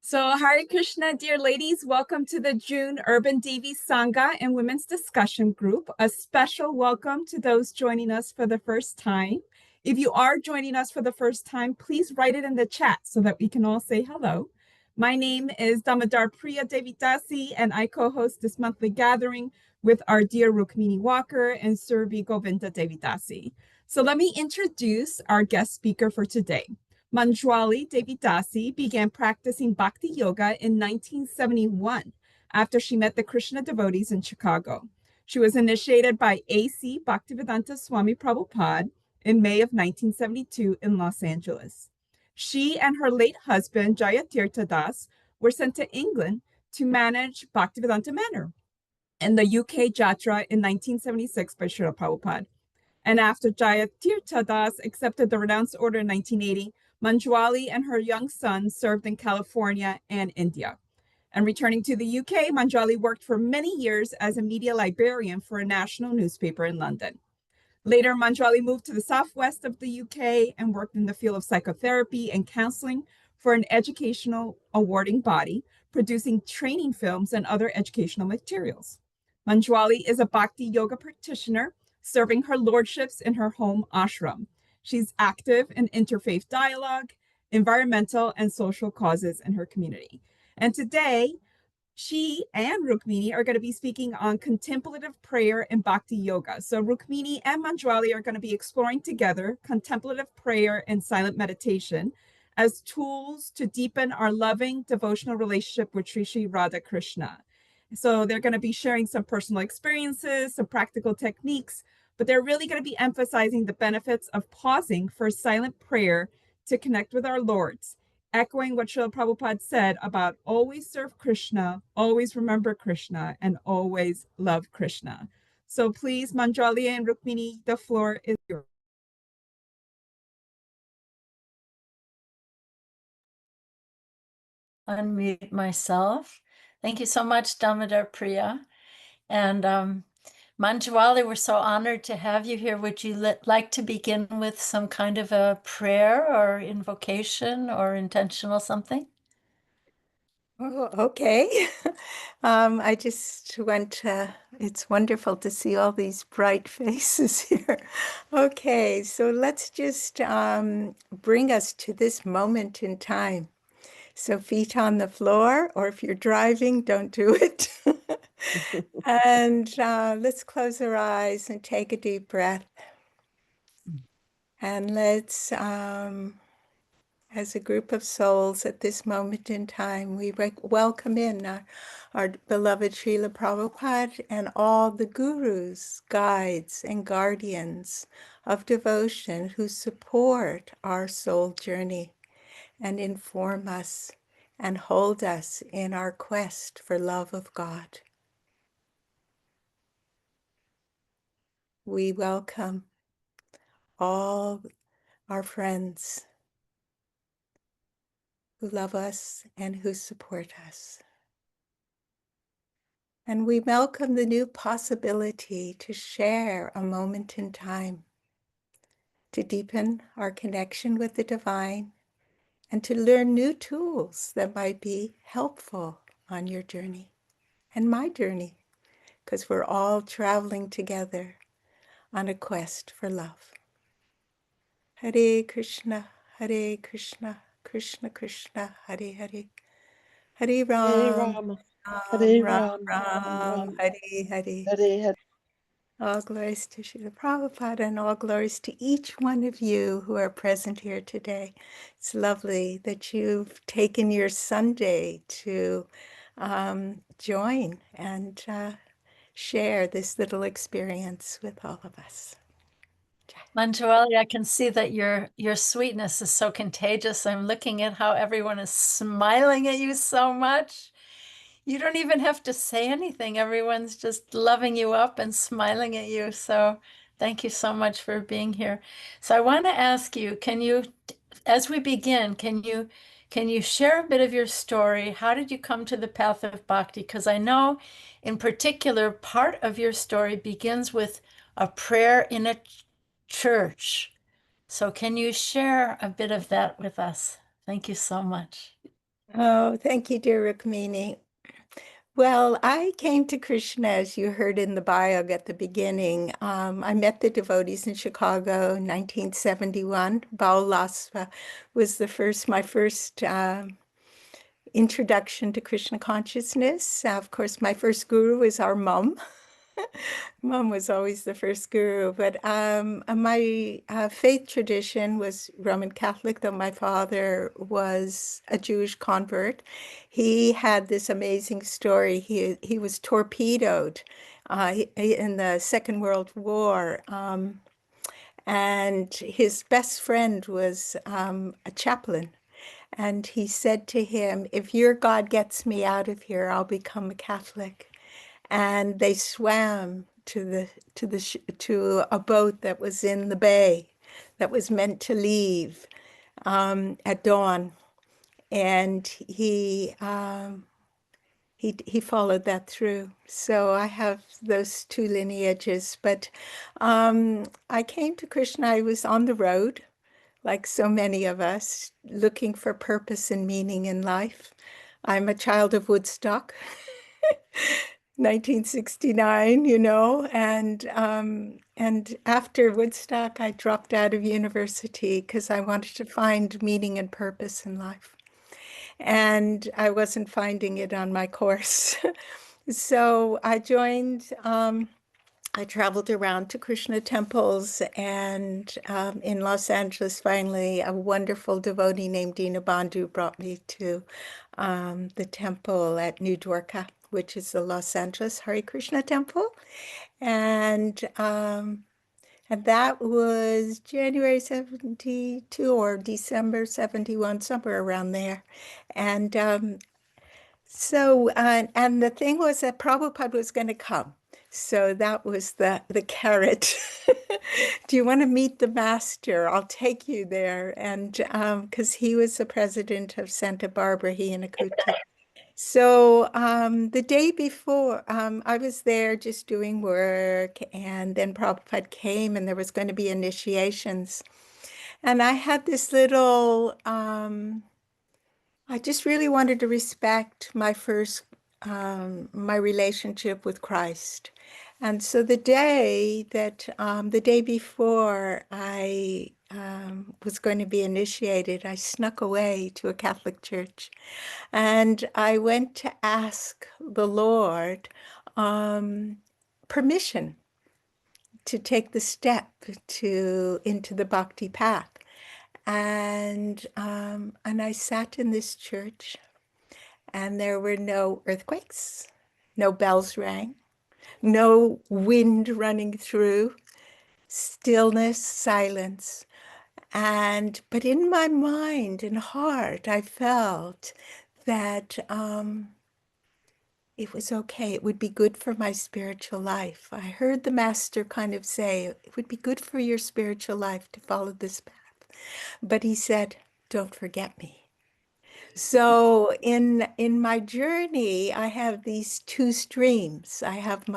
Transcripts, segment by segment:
So, Hare Krishna, dear ladies, welcome to the June Urban Devi Sangha and Women's Discussion Group. A special welcome to those joining us for the first time. If you are joining us for the first time, please write it in the chat so that we can all say hello. My name is Damodar Priya Devi Dasi, and I co-host this monthly gathering with our dear Rukmini Walker and Surabhi Govinda Devi Dasi. So let me introduce our guest speaker for today. Manjuali Devi Dasi began practicing Bhakti Yoga in 1971 after she met the Krishna devotees in Chicago. She was initiated by A.C. Bhaktivedanta Swami Prabhupada in May of 1972 in Los Angeles. She and her late husband, Jayatirtha Das, were sent to England to manage Bhaktivedanta Manor and the UK Jatra in 1976 by Srila Prabhupada. And after Jayatirtha Das accepted the renounced order in 1980, Manjuali and her young son served in California and India. And returning to the UK, Manjuali worked for many years as a media librarian for a national newspaper in London. Later, Manjuali moved to the southwest of the UK and worked in the field of psychotherapy and counseling for an educational awarding body, producing training films and other educational materials. Manjuali is a Bhakti yoga practitioner, serving her lordships in her home ashram. She's active in interfaith dialogue, environmental and social causes in her community. And today, she and Rukmini are going to be speaking on contemplative prayer and Bhakti yoga. So Rukmini and Manjuali are going to be exploring together contemplative prayer and silent meditation as tools to deepen our loving devotional relationship with Sri Sri Radha-Krishna. So they're going to be sharing some personal experiences, some practical techniques, but they're really going to be emphasizing the benefits of pausing for silent prayer to connect with our lords, echoing what Srila Prabhupada said about always serve Krishna, always remember Krishna, and always love Krishna. So please, Manjuali and Rukmini, the floor is yours. Unmute myself. Thank you so much, Damodar Priya. And Manjuali, we're so honored to have you here. Would you like to begin with some kind of a prayer or invocation or intentional something? Oh, okay. I just went to, it's wonderful to see all these bright faces here. Okay, so let's just bring us to this moment in time. So feet on the floor, or if you're driving, don't do it. And let's close our eyes and take a deep breath. And let's, as a group of souls at this moment in time, we welcome in our beloved Srila Prabhupada and all the gurus, guides, and guardians of devotion who support our soul journey and inform us and hold us in our quest for love of God. We welcome all our friends who love us and who support us. And we welcome the new possibility to share a moment in time, to deepen our connection with the divine, and to learn new tools that might be helpful on your journey and my journey, because we're all traveling together on a quest for love. Hare Krishna, Hare Krishna, Krishna Krishna, Hare Hare, Hare Ram, Hare Ram, Ram, Ram, Hare Hare. Hare Hare. All glories to Srila Prabhupada and all glories to each one of you who are present here today. It's lovely that you've taken your Sunday to join and share this little experience with all of us. Manjuali, I can see that your sweetness is so contagious. I'm looking at how everyone is smiling at you so much. You don't even have to say anything. Everyone's just loving you up and smiling at you. So thank you so much for being here. So I want to ask you, can you, as we begin, can you share a bit of your story? How did you come to the path of bhakti? Because I know in particular, part of your story begins with a prayer in a church. So can you share a bit of that with us? Thank you so much. Oh, thank you, dear Rukmini. Well, I came to Krishna, as you heard in the bio at the beginning. I met the devotees in Chicago in 1971. Baal Lasva was my first introduction to Krishna consciousness. Of course, my first guru was our mom. Mom was always the first guru, but my faith tradition was Roman Catholic, though my father was a Jewish convert. He had this amazing story. He was torpedoed in the Second World War, and his best friend was a chaplain. And he said to him, "If your God gets me out of here, I'll become a Catholic." And they swam to a boat that was in the bay that was meant to leave at dawn, and he followed that through. So I have those two lineages. But I came to Krishna. I was on the road, like so many of us, looking for purpose and meaning in life. I'm a child of Woodstock. 1969, and after Woodstock, I dropped out of university because I wanted to find meaning and purpose in life, and I wasn't finding it on my course. So I joined. I traveled around to Krishna temples, and in Los Angeles, finally, a wonderful devotee named Dina Bandhu brought me to the temple at New Dwarka, which is the Los Angeles Hare Krishna temple. And that was January 72 or December 71, somewhere around there. And and the thing was that Prabhupada was going to come. So that was the carrot. Do you want to meet the master? I'll take you there. And because he was the president of Santa Barbara, he and Akuti. So the day before, I was there just doing work, and then Prabhupada came, and there was going to be initiations. And I had this little, I just really wanted to respect my relationship with Christ. And so the day before I was going to be initiated, I snuck away to a Catholic church. And I went to ask the Lord permission to take the step into the Bhakti path. And I sat in this church, and there were no earthquakes, no bells rang, no wind running through, stillness, silence. But in my mind and heart, I felt that it was okay. It would be good for my spiritual life. I heard the master kind of say, it would be good for your spiritual life to follow this path. But he said, don't forget me. So in my journey, I have these two streams. I'm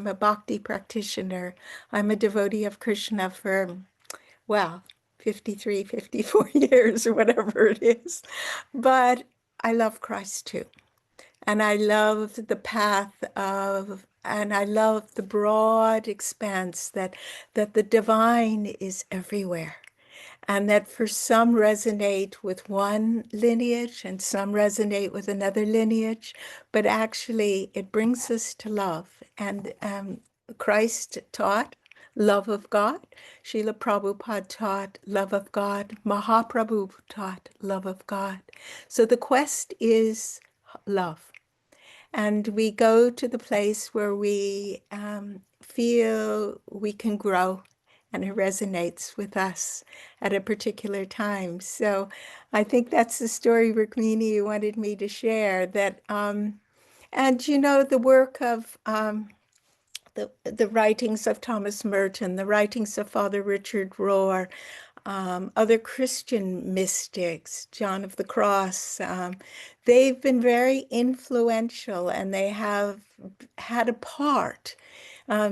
a bhakti practitioner. I'm a devotee of Krishna for, well, 53, 54 years or whatever it is. But I love Christ too. And I love the and I love the broad expanse that the divine is everywhere. And that for some resonate with one lineage and some resonate with another lineage, but actually it brings us to love. And Christ taught love of God. Srila Prabhupada taught love of God. Mahaprabhu taught love of God. So the quest is love. And we go to the place where we feel we can grow and it resonates with us at a particular time. So I think that's the story, Rukmini, you wanted me to share. And the work of the writings of Thomas Merton, the writings of Father Richard Rohr, other Christian mystics, John of the Cross, they've been very influential and they have had a part.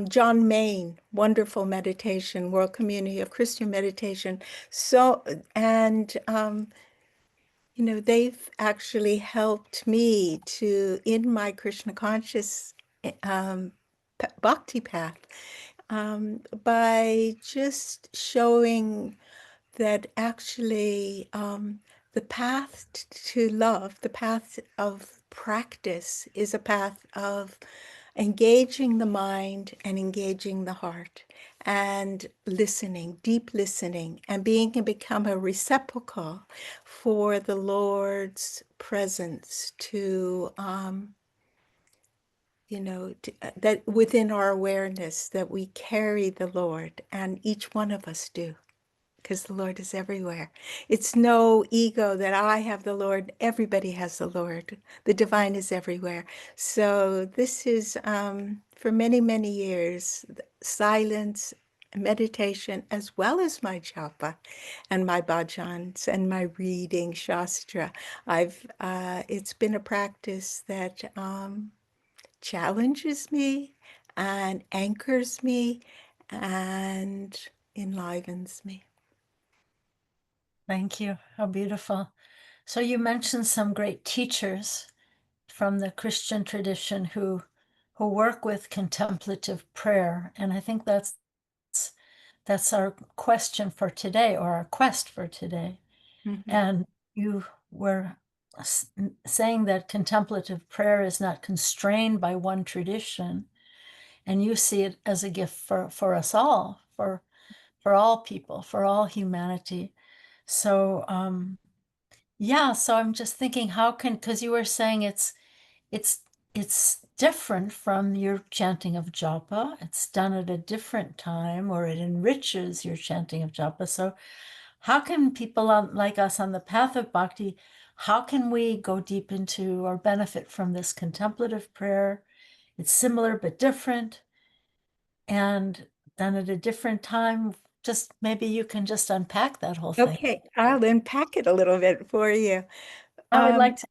John Main, wonderful meditation, World Community of Christian Meditation. So, and they've actually helped me to, in my Krishna conscious bhakti path, by just showing that actually the path to love, the path of practice, is a path of engaging the mind and engaging the heart and listening, deep listening, and being and become a receptacle for the Lord's presence to, that within our awareness that we carry the Lord, and each one of us do, because the Lord is everywhere. It's no ego that I have the Lord. Everybody has the Lord. The divine is everywhere. So this is, for many, many years, silence, meditation, as well as my japa and my bhajans and my reading shastra. It's been a practice that challenges me and anchors me and enlivens me. Thank you. How beautiful. So you mentioned some great teachers from the Christian tradition who work with contemplative prayer, and I think that's our question for today, or our quest for today. Mm-hmm. And you were saying that contemplative prayer is not constrained by one tradition, and you see it as a gift for us all, for all people, for all humanity. So yeah, so I'm just thinking, because you were saying it's different from your chanting of japa. It's done at a different time, or it enriches your chanting of japa. So how can people like us on the path of bhakti, how can we go deep into or benefit from this contemplative prayer? It's similar but different, and done at a different time. Just maybe you can just unpack that whole thing. Okay, I'll unpack it a little bit for you. I would like to.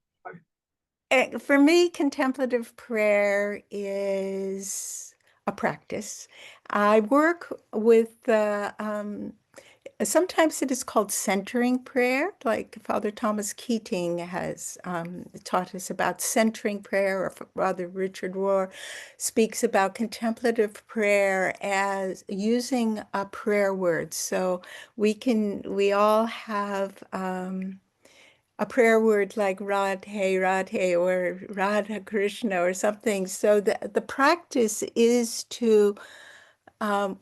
For me, contemplative prayer is a practice. I work with sometimes it is called centering prayer, like Father Thomas Keating has taught us about centering prayer, or Father Richard Rohr speaks about contemplative prayer as using a prayer word. So we all have a prayer word like Radhe, Radhe, or Radha-Krishna or something. So the practice is to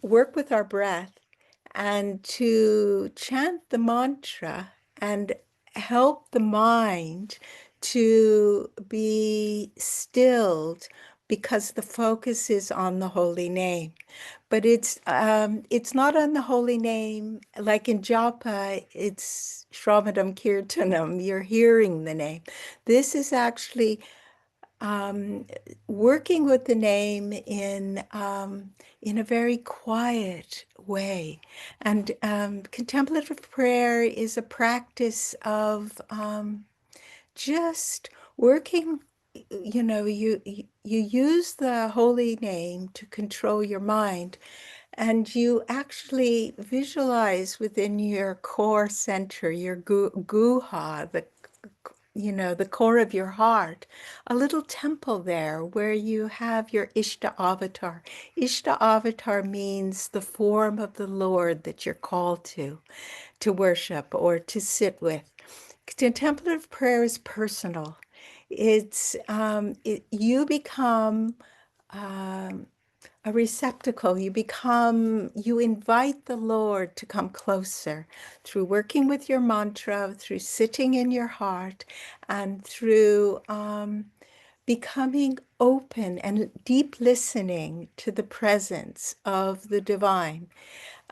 work with our breath and to chant the mantra and help the mind to be stilled, because the focus is on the holy name. But it's not on the holy name like in japa. It's Shravanam Kirtanam. You're hearing the name. This is actually working with the name in a very quiet way. And contemplative prayer is a practice of just working. You use the holy name to control your mind, and you actually visualize within your core center, your guha, the core of your heart, a little temple there where you have your Ishta avatar. Ishta avatar means the form of the Lord that you're called to worship or to sit with. Contemplative prayer is personal. It's you become a receptacle. You invite the Lord to come closer through working with your mantra, through sitting in your heart, and through becoming open and deep listening to the presence of the divine.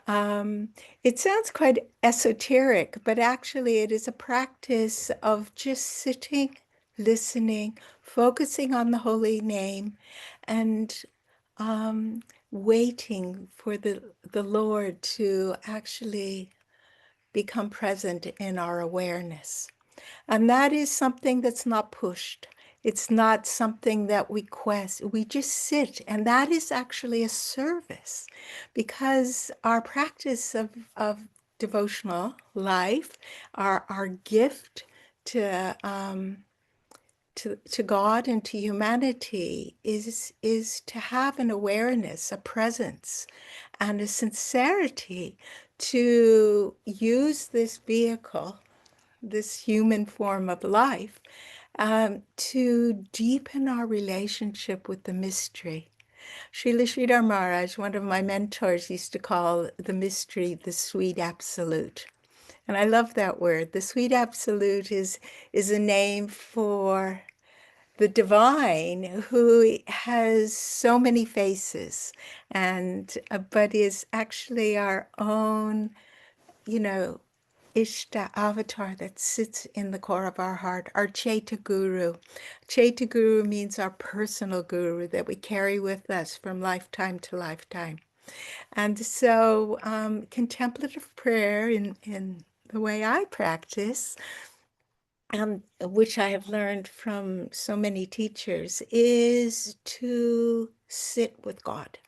It sounds quite esoteric, but actually it is a practice of just sitting, listening, focusing on the holy name, and waiting for the Lord to actually become present in our awareness. And that is something that's not pushed. It's not something that we quest. We just sit. And that is actually a service, because our practice of devotional life, our gift to God and to humanity is to have an awareness, a presence, and a sincerity to use this vehicle, this human form of life, to deepen our relationship with the mystery. Srila Sridhar Maharaj, one of my mentors, used to call the mystery the sweet absolute. And I love that word. The sweet absolute is a name for the divine, who has so many faces, and but is actually our own, Ishta avatar that sits in the core of our heart, our Chaita Guru. Chaita Guru means our personal guru that we carry with us from lifetime to lifetime. And so contemplative prayer in the way I practice, which I have learned from so many teachers, is to sit with God,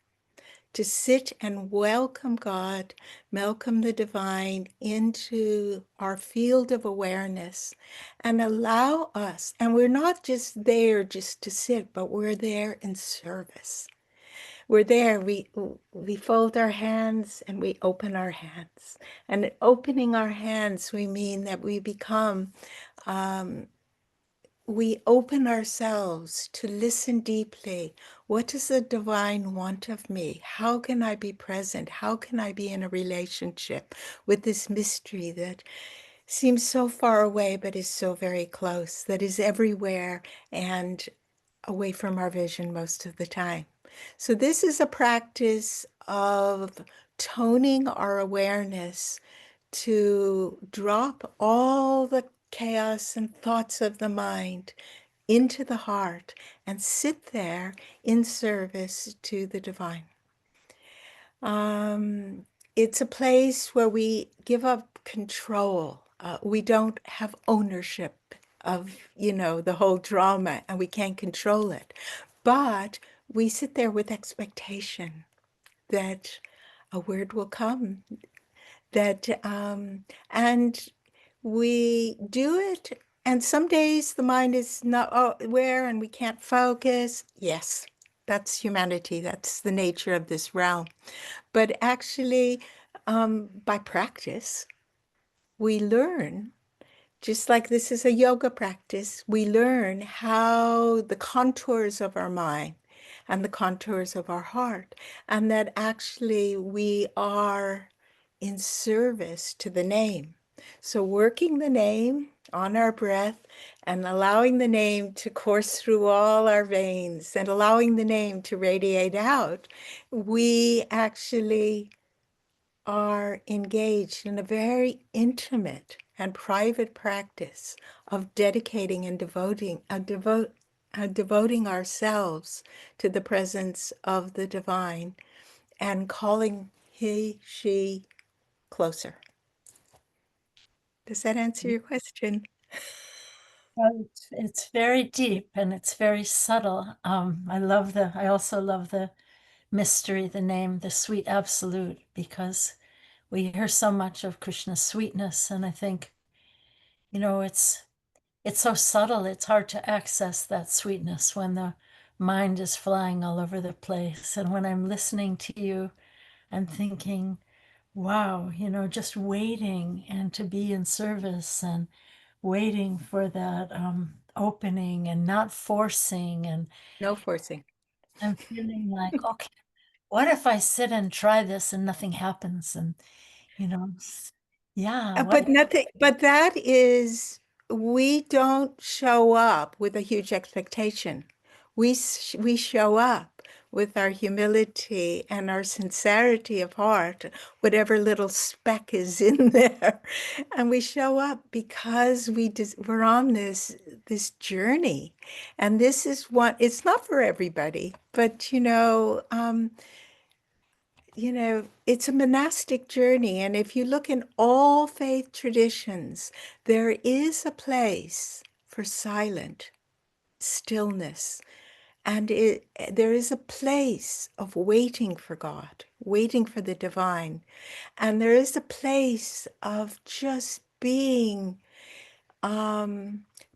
to sit and welcome God, welcome the divine into our field of awareness and allow us. And we're not just there just to sit, but we're there in service. We're there, we fold our hands and we open our hands. And opening our hands, we mean that we become we open ourselves to listen deeply. What does the divine want of me? How can I be present? How can I be in a relationship with this mystery that seems so far away, but is so very close, that is everywhere and away from our vision most of the time? So this is a practice of toning our awareness to drop all the chaos and thoughts of the mind into the heart and sit there in service to the divine. It's a place where we give up control. We don't have ownership of, the whole drama, and we can't control it. But we sit there with expectation that a word will come, that and we do it, and some days the mind is not aware and we can't focus. Yes, that's humanity, that's the nature of this realm. But actually, by practice, we learn, just like this is a yoga practice, we learn how the contours of our mind and the contours of our heart, and that actually we are in service to the name. So working the name on our breath and allowing the name to course through all our veins and allowing the name to radiate out, we actually are engaged in a very intimate and private practice of dedicating and devoting ourselves to the presence of the divine and calling he, she closer. Does that answer your question? Well, it's very deep and it's very subtle. I also love the mystery, the name, the sweet absolute, because we hear so much of Krishna's sweetness, and I think, it's so subtle. It's hard to access that sweetness when the mind is flying all over the place. And when I'm listening to you, I'm thinking, wow, just waiting and to be in service and waiting for that opening and not forcing. And No forcing. I'm feeling like, okay, what if I sit and try this and nothing happens? And, you know, yeah, But nothing, but that is, we don't show up with a huge expectation. We show up with our humility and our sincerity of heart, whatever little speck is in there. And we show up because we're on this journey. And this is what, it's not for everybody, but it's a monastic journey. And if you look in all faith traditions, there is a place for silent stillness. And there is a place of waiting for God, waiting for the divine. And there is a place of just being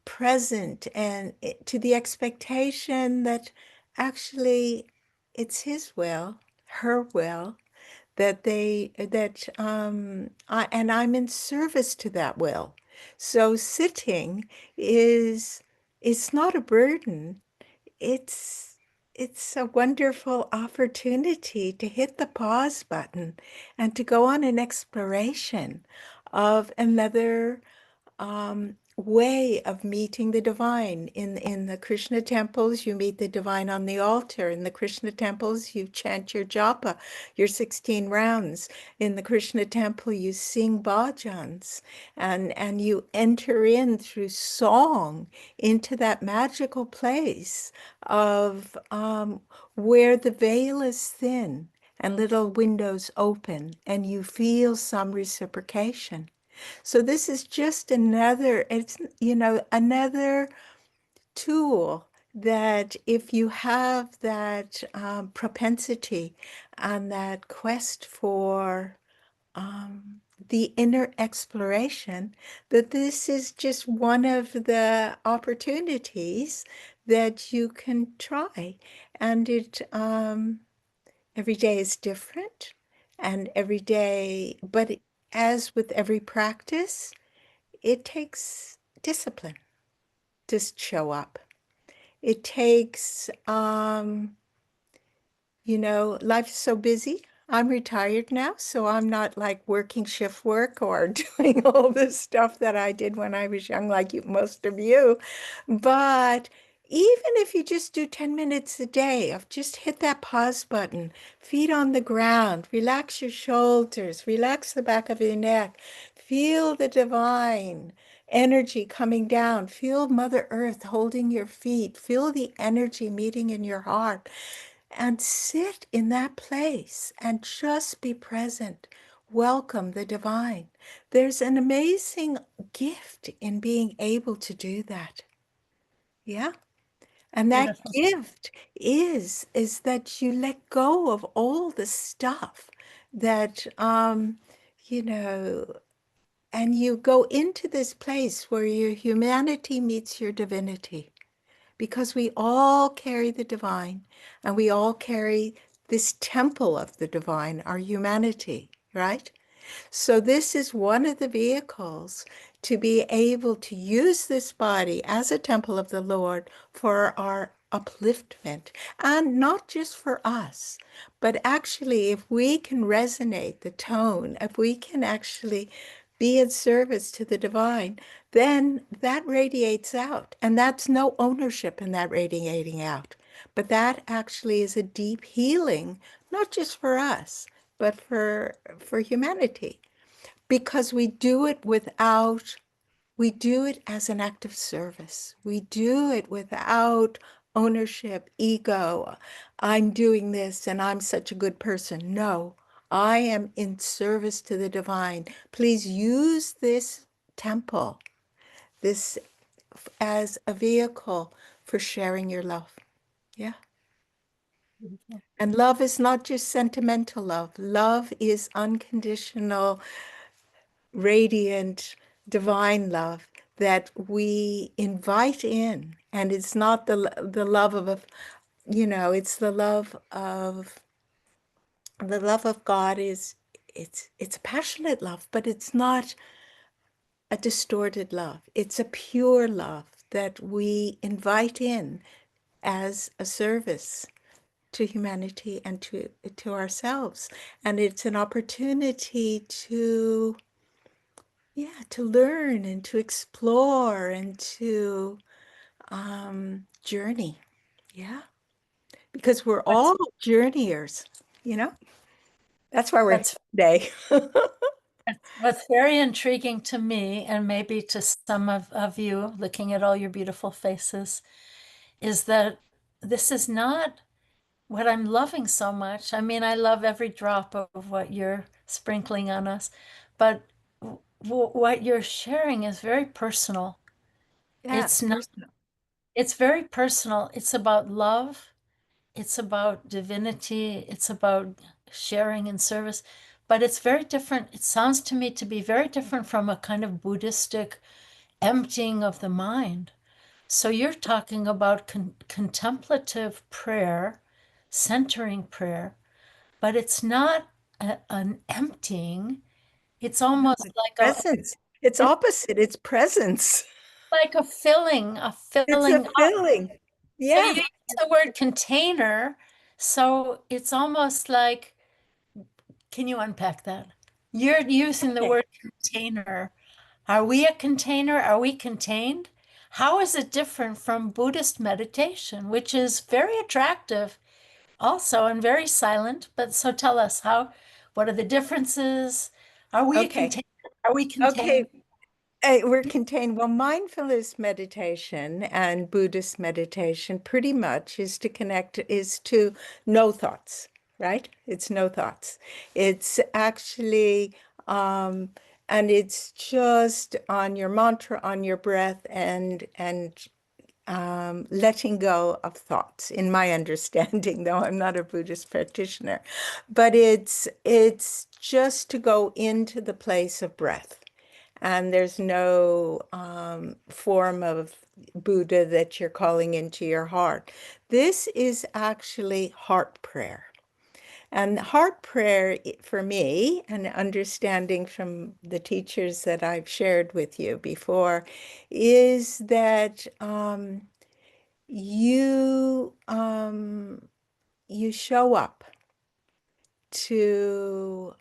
present and to the expectation that actually it's his will, her will, and I'm in service to that will. So sitting is it's not a burden. It's it's a wonderful opportunity to hit the pause button and to go on an exploration of another way of meeting the divine. In the Krishna temples, you meet the divine on the altar. In the Krishna temples, you chant your japa, your 16 rounds. In the Krishna temple, you sing bhajans, and you enter in through song into that magical place of where the veil is thin and little windows open, and you feel some reciprocation. So this is just another, it's, another tool that if you have that propensity and that quest for the inner exploration, that this is just one of the opportunities that you can try. And every day is different, and every day, but as with every practice, it takes discipline to show up. It takes, life is so busy. I'm retired now, so I'm not like working shift work or doing all this stuff that I did when I was young, like most of you. But even if you just do 10 minutes a day of just hit that pause button, feet on the ground, relax your shoulders, relax the back of your neck, feel the divine energy coming down, feel Mother Earth holding your feet, feel the energy meeting in your heart, and sit in that place and just be present. Welcome the divine. There's an amazing gift in being able to do that. Yeah. And that Beautiful. gift is that you let go of all the stuff that you know and you go into this place where your humanity meets your divinity, because we all carry the divine, and we all carry this temple of the divine, our humanity, right? So this is one of the vehicles to be able to use this body as a temple of the Lord for our upliftment, and not just for us, but actually if we can resonate the tone, if we can actually be in service to the divine, then that radiates out, and that's no ownership in that radiating out. But that actually is a deep healing, not just for us, but for humanity, because we do it as an act of service. We do it without ownership, ego. I'm doing this and I'm such a good person. No, I am in service to the divine. Please use this temple, this as a vehicle for sharing your love. Yeah. And love is not just sentimental love. Love is unconditional, radiant, divine love that we invite in. And it's not the love of, it's the love of God is, it's a passionate love, but it's not a distorted love. It's a pure love that we invite in as a service to humanity and to ourselves. And it's an opportunity to, yeah, to learn and to explore and to journey. Yeah, because we're What's all journeyers, you know? That's why we're here what's today. what's very intriguing to me, and maybe to some of you looking at all your beautiful faces, is that this is not what I'm loving so much. I mean, I love every drop of what you're sprinkling on us, but what you're sharing is very personal. Yeah, It's not, personal. it's very personal. It's about love. It's about divinity. It's about sharing and service, but it's very different. It sounds to me to be very different from a kind of Buddhistic emptying of the mind. So you're talking about contemplative prayer, centering prayer, but it's not an emptying. It's almost like Presence. It's it's opposite. It's presence. like a filling, It's a up. filling. So you Yeah. use the word container. So it's almost like, can you unpack that? You're using the Okay. word container. Are we a container? Are we contained? How is it different from Buddhist meditation, which is very attractive also and very silent? But so tell us what are the differences? Are we a Okay. container? Are we contained? Okay. We're contained. Well, mindfulness meditation and Buddhist meditation pretty much is to no thoughts, right? It's no thoughts. It's actually, and it's just on your mantra, on your breath, and letting go of thoughts, in my understanding, though I'm not a Buddhist practitioner. But it's just to go into the place of breath. And there's no form of Buddha that you're calling into your heart. This is actually heart prayer. And heart prayer for me, and understanding from the teachers that I've shared with you before, is that you show up to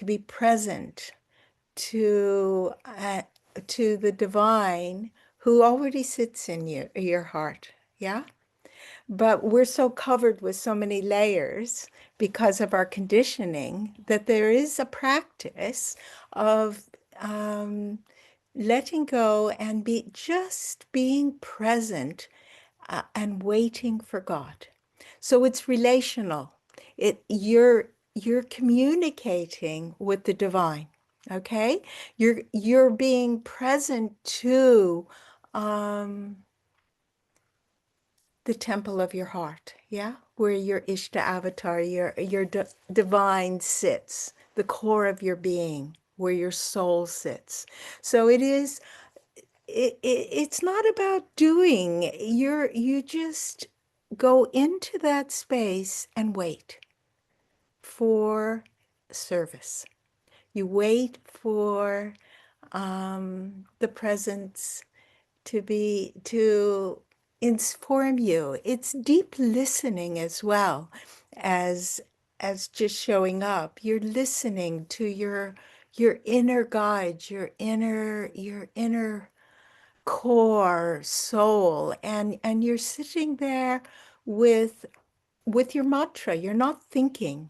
be present to to the divine who already sits in your heart. Yeah. But we're so covered with so many layers because of our conditioning that there is a practice of letting go and just being present and waiting for God. So it's relational. You're communicating with the divine. Okay? You're being present to um, the temple of your heart, yeah, where your Ishta avatar, your divine sits, the core of your being, where your soul sits. So it's not about doing. You just go into that space and wait for service. You wait for the presence to inform you. It's deep listening as well as just showing up. You're listening to your inner guide, your inner core soul, and you're sitting there with your mantra. You're not thinking,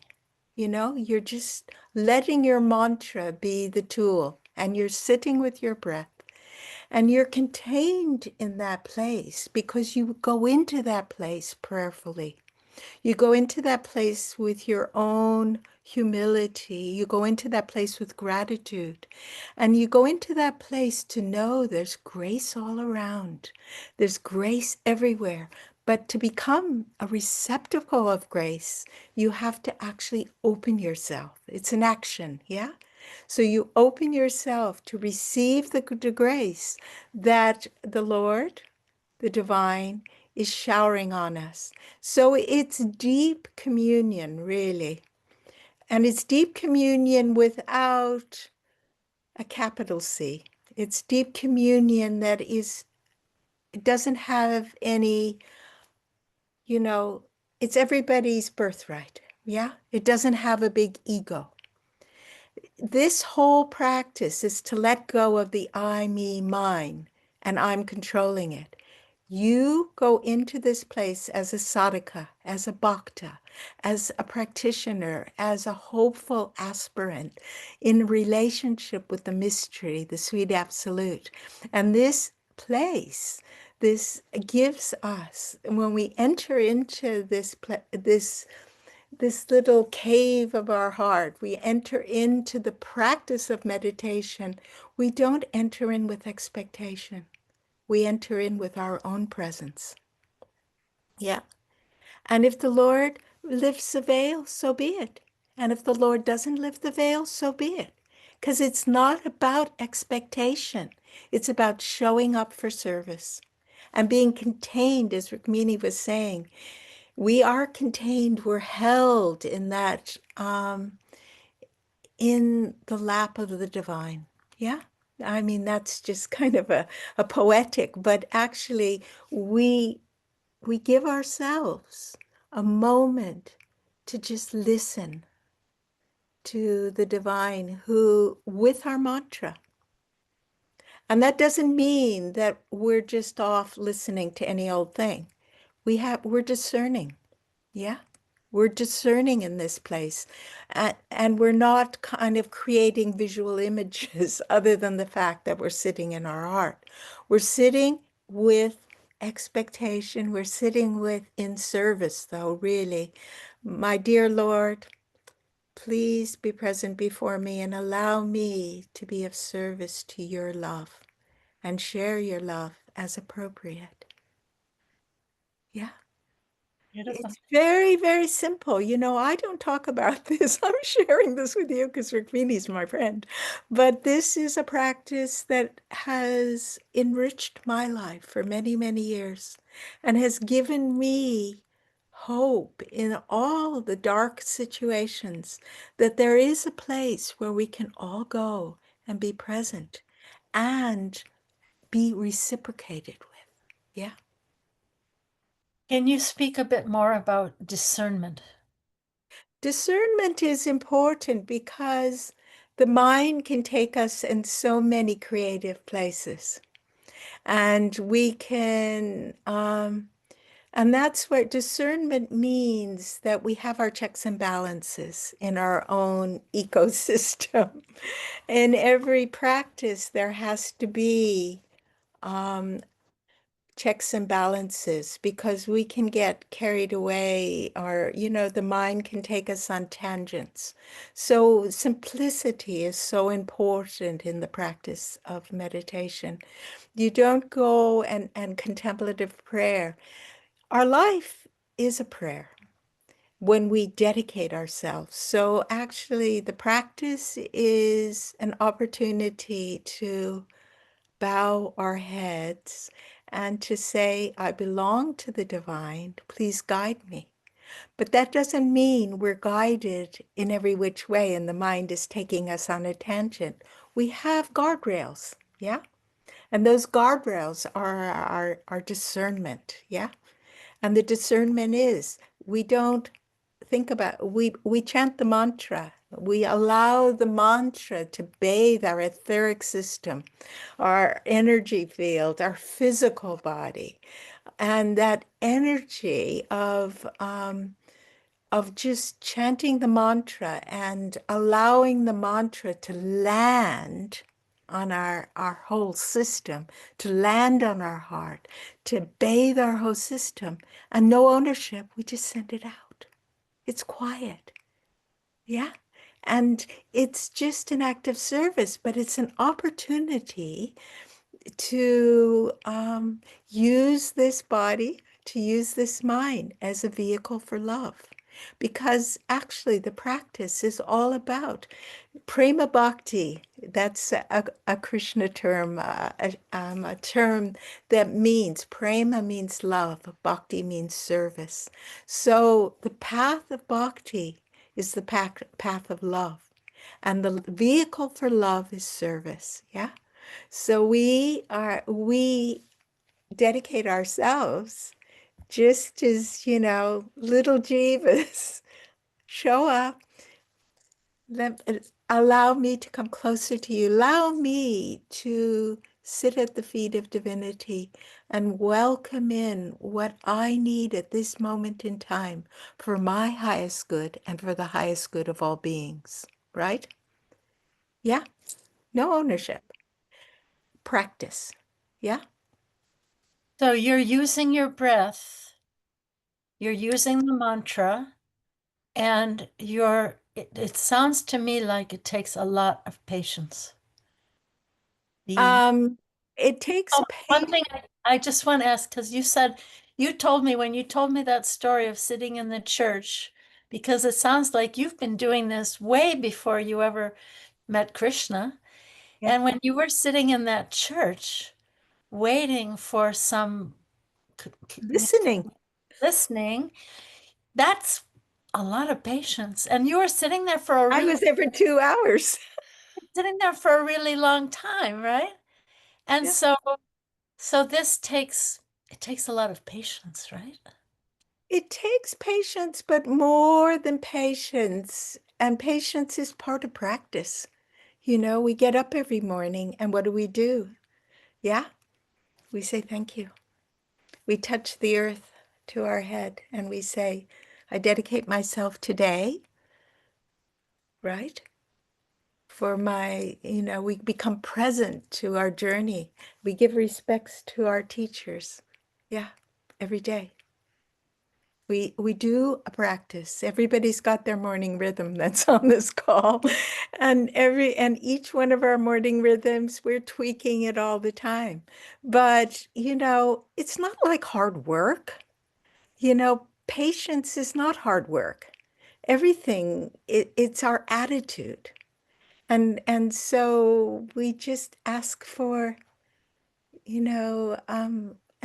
you're just letting your mantra be the tool, and you're sitting with your breath. And you're contained in that place because you go into that place prayerfully. You go into that place with your own humility. You go into that place with gratitude. And you go into that place to know there's grace all around. There's grace everywhere. But to become a receptacle of grace, you have to actually open yourself. It's an action, yeah? So you open yourself to receive the grace that the Lord, the divine, is showering on us. So it's deep communion, really. And it's deep communion without a capital C. It's deep communion that it doesn't have any, it's everybody's birthright. Yeah. It doesn't have a big ego. This whole practice is to let go of the I, me, mine, and I'm controlling it. You go into this place as a sadhaka, as a bhakta, as a practitioner, as a hopeful aspirant in relationship with the mystery, the sweet absolute. And this place, this gives us, when we enter into this little cave of our heart, we enter into the practice of meditation, we don't enter in with expectation. We enter in with our own presence. Yeah. And if the Lord lifts the veil, so be it. And if the Lord doesn't lift the veil, so be it. because it's not about expectation. It's about showing up for service and being contained, as Rukmini was saying. We are contained, we're held in that, in the lap of the divine. Yeah. I mean, that's just kind of a poetic, but actually we give ourselves a moment to just listen to the divine who, with our mantra. And that doesn't mean that we're just off listening to any old thing. We're discerning. Yeah. We're discerning in this place. And we're not kind of creating visual images other than the fact that we're sitting in our heart. We're sitting with expectation. We're sitting with in service, though, really. My dear Lord, please be present before me and allow me to be of service to your love and share your love as appropriate. Yeah. Beautiful. It's very, very simple. You know, I don't talk about this. I'm sharing this with you because Rukmini's my friend. But this is a practice that has enriched my life for many, many years and has given me hope in all the dark situations that there is a place where we can all go and be present and be reciprocated with. Yeah. Can you speak a bit more about discernment? Discernment is important because the mind can take us in so many creative places. And we can, and that's what discernment means, that we have our checks and balances in our own ecosystem. In every practice, there has to be checks and balances because we can get carried away, or, you know, the mind can take us on tangents. So simplicity is so important in the practice of meditation. You don't go and contemplative prayer. Our life is a prayer when we dedicate ourselves. So actually the practice is an opportunity to bow our heads and to say, I belong to the divine, please guide me. But that doesn't mean we're guided in every which way and the mind is taking us on a tangent. We have guardrails, yeah? And those guardrails are our discernment, yeah? And the discernment is we don't think about, we chant the mantra. We allow the mantra to bathe our etheric system, our energy field, our physical body. And that energy of just chanting the mantra and allowing the mantra to land on our whole system, to land on our heart, to bathe our whole system, and no ownership. We just send it out. It's quiet. Yeah. And it's just an act of service, but it's an opportunity to use this body, to use this mind as a vehicle for love. Because actually the practice is all about prema bhakti. That's a Krishna term, a term that means, prema means love, bhakti means service. So the path of bhakti is the path of love. And the vehicle for love is service. Yeah. So we dedicate ourselves just as, you know, little jivas show up. Allow me to come closer to you. Allow me to sit at the feet of divinity and welcome in what I need at this moment in time for my highest good and for the highest good of all beings, right? Yeah, no ownership. Practice. Yeah. So you're using your breath, you're using the mantra, and it sounds to me like it takes a lot of patience. It takes Oh, one patience. thing I just want to ask, because you told me when you told me that story of sitting in the church, because it sounds like you've been doing this way before you ever met Krishna. Yeah. And when you were sitting in that church waiting for some Listening. listening, that's a lot of patience. And you were sitting there for I was there for 2 hours. sitting there for a really long time, right? And Yeah. so this takes a lot of patience, right? It takes patience, but more than patience. And patience is part of practice. We get up every morning and what do? Yeah, we say thank you. We touch the earth to our head and we say, I dedicate myself today, right? For we become present to our journey. We give respects to our teachers. Yeah, every day. We do a practice. Everybody's got their morning rhythm that's on this call. And each one of our morning rhythms, we're tweaking it all the time. But, it's not like hard work. Patience is not hard work. Everything, it's our attitude. And so we just ask for,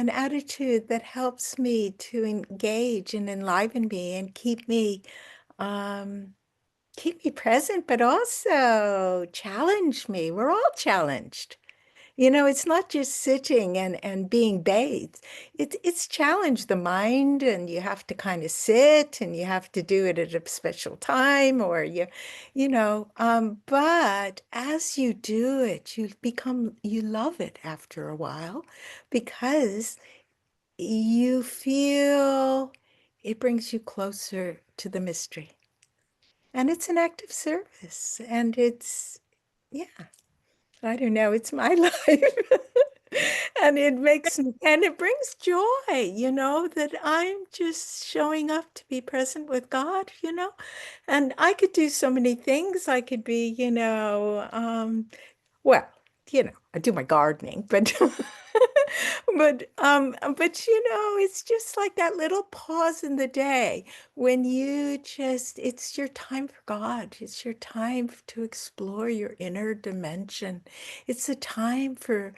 an attitude that helps me to engage and enliven me and um, keep me present, but also challenge me. We're all challenged. It's not just sitting and being bathed. It's challenge the mind, and you have to kind of sit and you have to do it at a special time, or but as you do it, you love it after a while because you feel it brings you closer to the mystery. And it's an act of service, and yeah. I don't know, it's my life. And it brings joy, that I'm just showing up to be present with God. And I could do so many things. I could be, well, I do my gardening, but it's just like that little pause in the day when it's your time for God. It's your time to explore your inner dimension. It's a time for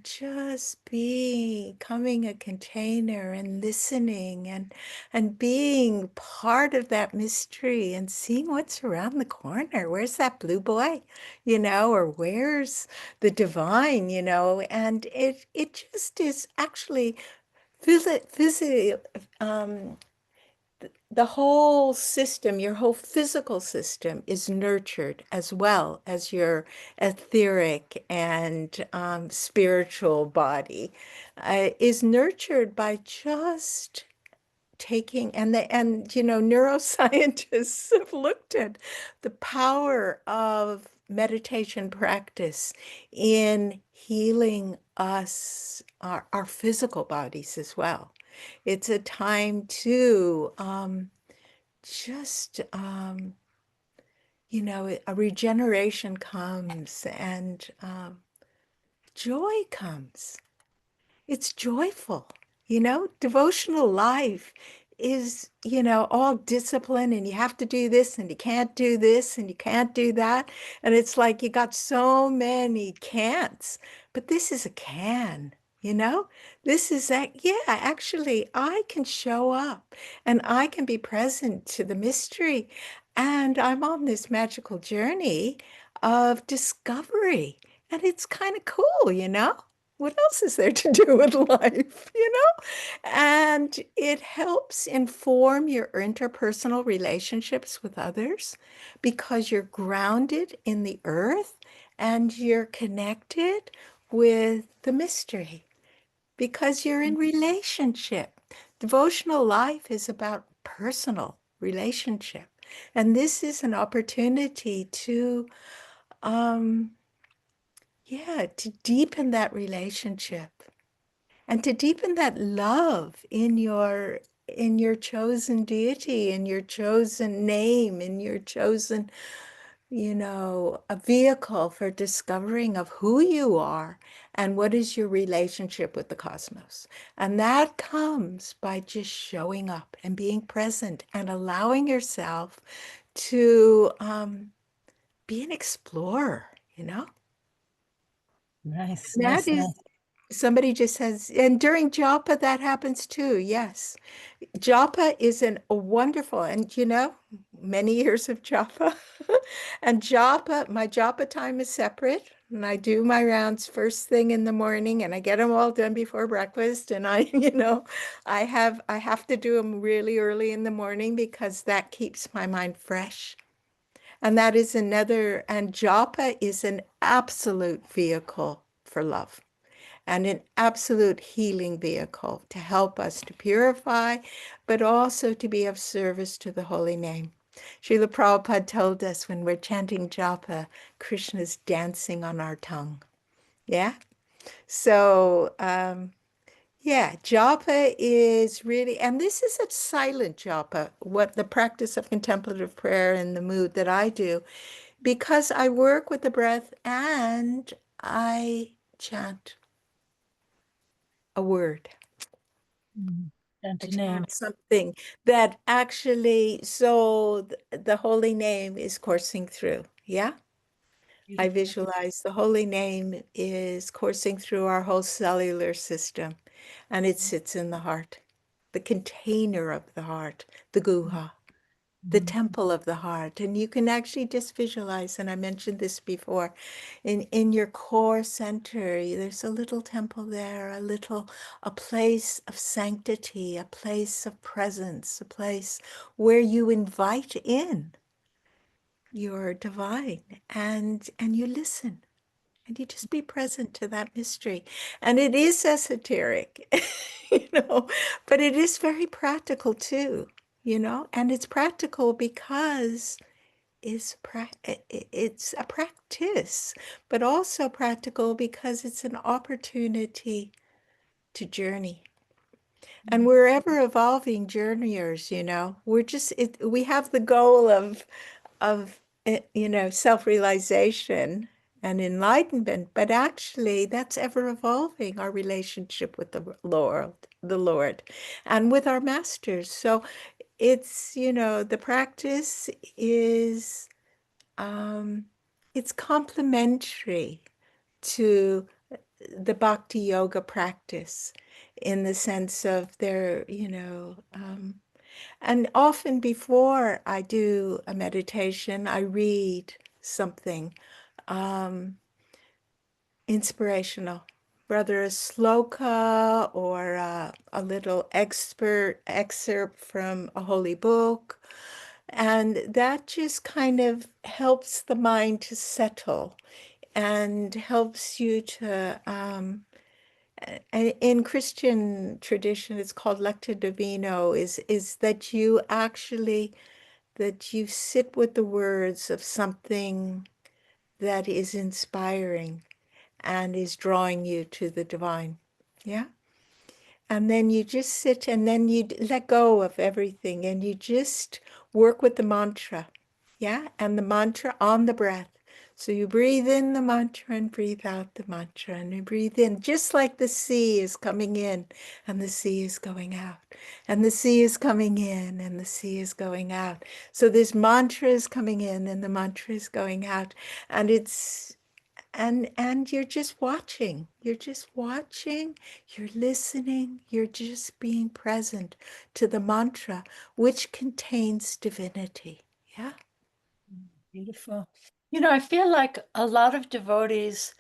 just becoming a container and listening and being part of that mystery and seeing what's around the corner. Where's that blue boy? Or where's the divine, and it just is actually um, the whole system, your whole physical system is nurtured as well as your etheric and spiritual body is nurtured by just taking neuroscientists have looked at the power of meditation practice in healing us, our physical bodies as well. It's a time to just a regeneration comes and joy comes. It's joyful. Devotional life is, all discipline, and you have to do this and you can't do this and you can't do that. And it's like you got so many can'ts, but this is a can, you know? This is that, yeah, actually, I can show up and I can be present to the mystery. And I'm on this magical journey of discovery. And it's kind of cool. What else is there to do with life? And it helps inform your interpersonal relationships with others because you're grounded in the earth and you're connected with the mystery because you're in relationship. Devotional life is about personal relationship. And this is an opportunity to, um, yeah, to deepen that relationship and to deepen that love in your chosen deity, in your chosen name, in your chosen, a vehicle for discovering of who you are and what is your relationship with the cosmos. And that comes by just showing up and being present and allowing yourself to be an explorer, you know? Nice, That nice, is, nice. somebody just says, and during Japa, that happens too. Yes. Japa is a wonderful, and many years of Japa. And Japa, my Japa time is separate. And I do my rounds first thing in the morning and I get them all done before breakfast. And I have to do them really early in the morning because that keeps my mind fresh. And that is another, and Japa is an absolute vehicle for love and an absolute healing vehicle to help us to purify, but also to be of service to the holy name. Srila Prabhupada told us when we're chanting japa, Krishna's dancing on our tongue. Yeah? So, yeah, japa is really, and this is a silent japa, what the practice of contemplative prayer in the mood that I do, because I work with the breath and I chant a word. And I to name. chant something that actually, so the holy name is coursing through. Yeah. I Beautiful. visualize the holy name is coursing through our whole cellular system and it sits in the heart, the container of the heart, the guha, the temple of the heart. And you can actually just visualize, and I mentioned this before, in your core center, there's a little temple there, a place of sanctity, a place of presence, a place where you invite in your divine and you listen. And you just be present to that mystery. And it is esoteric, but it is very practical too, and it's practical because it's a practice, but also practical because it's an opportunity to journey. And we're ever evolving journeyers, we have the goal of self-realization and enlightenment, but actually that's ever evolving our relationship with the Lord and with our masters. So it's, the practice is it's complementary to the bhakti yoga practice in the sense of and often before I do a meditation, I read something inspirational, whether a sloka or a little excerpt from a holy book. And that just kind of helps the mind to settle and helps you to, in Christian tradition, it's called lectio divino, is that you sit with the words of something that is inspiring and is drawing you to the divine. Yeah. And then you just sit and then you let go of everything and you just work with the mantra. Yeah. And the mantra on the breath. So you breathe in the mantra and breathe out the mantra and you breathe in just like the sea is coming in and the sea is going out and the sea is coming in and the sea is going out. So this mantra is coming in and the mantra is going out and and you're just watching. You're listening, you're just being present to the mantra, which contains divinity. Yeah. Beautiful. I feel like a lot of devotees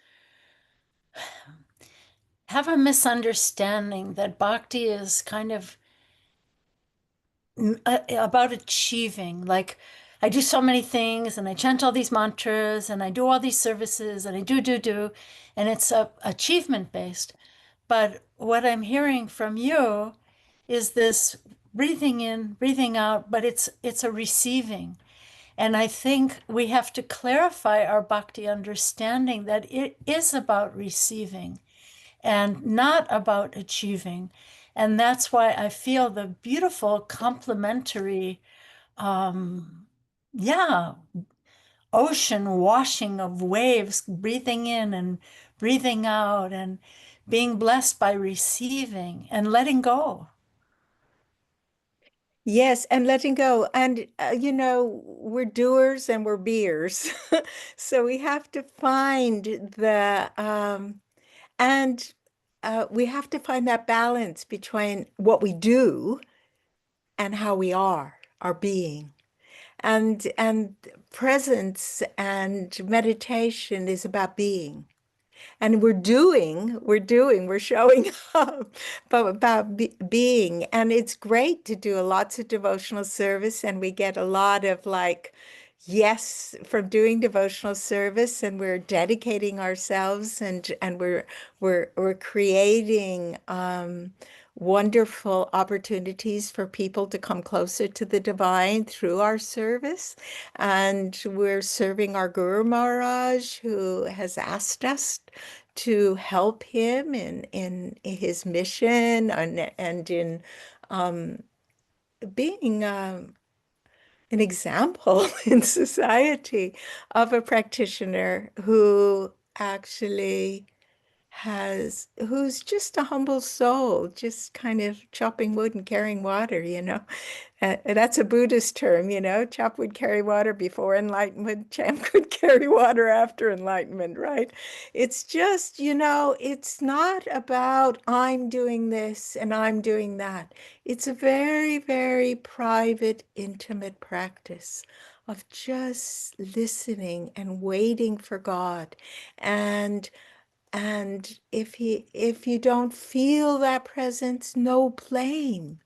have a misunderstanding that bhakti is kind of about achieving. Like, I do so many things and I chant all these mantras and I do all these services and I do, and it's achievement based. But what I'm hearing from you is this breathing in, breathing out, but it's a receiving. And I think we have to clarify our bhakti understanding that it is about receiving and not about achieving. And that's why I feel the beautiful complementary, yeah, ocean washing of waves, breathing in and breathing out and being blessed by receiving and letting go. Yes, and letting go. And, we're doers and we're beers. So we have to find and we have to find that balance between what we do and how we are, our being. And presence and meditation is about being. And we're showing up, but about being. And it's great to do lots of devotional service, and we get a lot of like, yes, from doing devotional service, and we're dedicating ourselves, and we're creating wonderful opportunities for people to come closer to the divine through our service. And we're serving our Guru Maharaj, who has asked us to help him in his mission and in being an example in society of a practitioner who actually who's just a humble soul, just kind of chopping wood and carrying water, And that's a Buddhist term, chop wood, carry water before enlightenment, champ would carry water after enlightenment, right? It's just, it's not about I'm doing this and I'm doing that. It's a very, very private, intimate practice of just listening and waiting for God. And if you don't feel that presence, no blame.